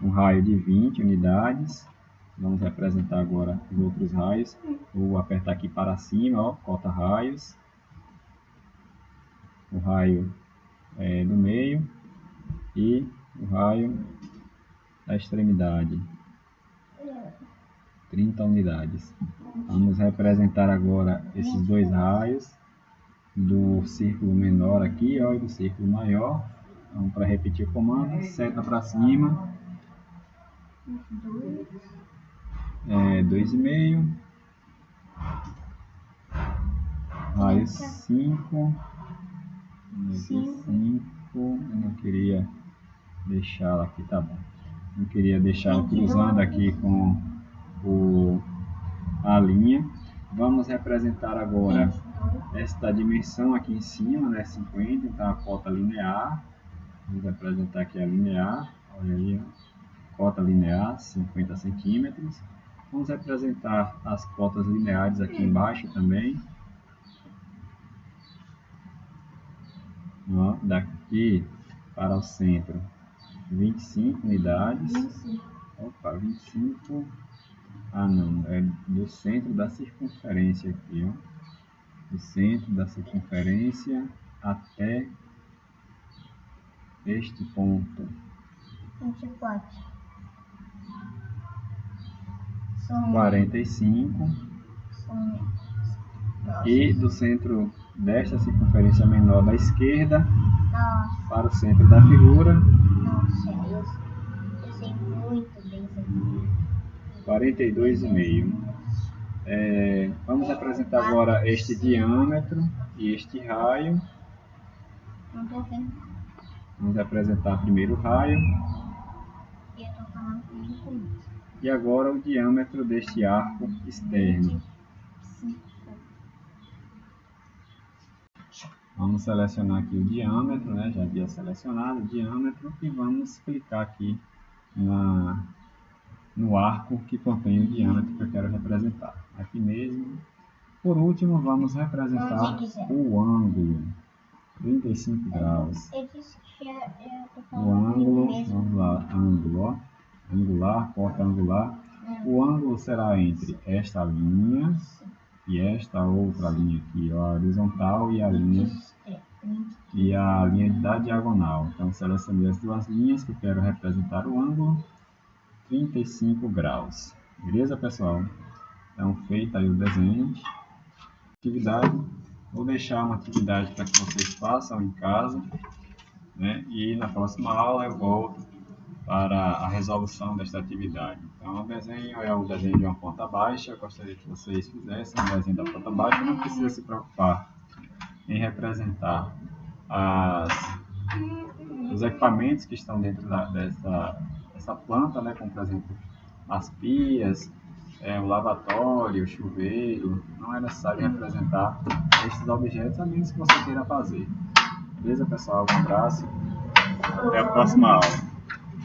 Um raio de 20 unidades. Vamos representar agora os outros raios. Vou apertar aqui para cima, ó, cota raios. O raio do meio e o raio da extremidade. 30 unidades. Vamos representar agora esses dois raios do círculo menor aqui, ó, e do círculo maior. Então, para repetir o comando, seta para cima, 2,5, raio 5, 5, eu não queria deixá-la aqui, tá bom, não queria deixá-la cruzando aqui com a linha. Vamos representar agora esta dimensão aqui em cima, né, 50, então a cota linear. Vamos representar aqui a linear, olha aí, ó. cota linear, 50 centímetros. Vamos representar as cotas lineares aqui embaixo também. Ó, daqui para o centro, 25 unidades. 25. Opa, 25. Ah, não, é do centro da circunferência aqui, ó. Do centro da circunferência até este ponto. 24. São 45. Nossa. E do centro desta circunferência menor da esquerda Nossa. para o centro da figura, Nossa, eu sei muito bem isso aqui. 42,5. Vamos representar agora este diâmetro e este raio. Não tô vendo. Vamos representar primeiro o raio Eu tô falando comigo com isso. e agora o diâmetro deste arco externo. 25. Vamos selecionar aqui o diâmetro, né? Já havia selecionado o diâmetro e vamos clicar aqui no arco que contém o diâmetro que eu quero representar. Aqui mesmo. Por último, vamos representar o ângulo, 35 graus. Eu disse que eu tô O falando comigo ângulo, mesmo. vamos lá, ângulo, ó. Angular, corta angular. O ângulo será entre esta linha e esta outra linha aqui, ó, a horizontal e a linha da diagonal. Então, selecionei as duas linhas que eu quero representar o ângulo, 35 graus. Beleza, pessoal? Então, feito aí o desenho. Atividade. Vou deixar uma atividade para que vocês façam em casa, né? E na próxima aula eu volto para a resolução desta atividade. Então, o desenho é um desenho de uma ponta baixa. Eu gostaria que vocês fizessem um desenho da ponta baixa. Não precisa se preocupar em representar os equipamentos que estão dentro dessa planta, né? Como, por exemplo, as pias, o lavatório, o chuveiro. Não é necessário representar esses objetos, a menos que você queira fazer. Beleza, pessoal? Um abraço. Até a próxima aula.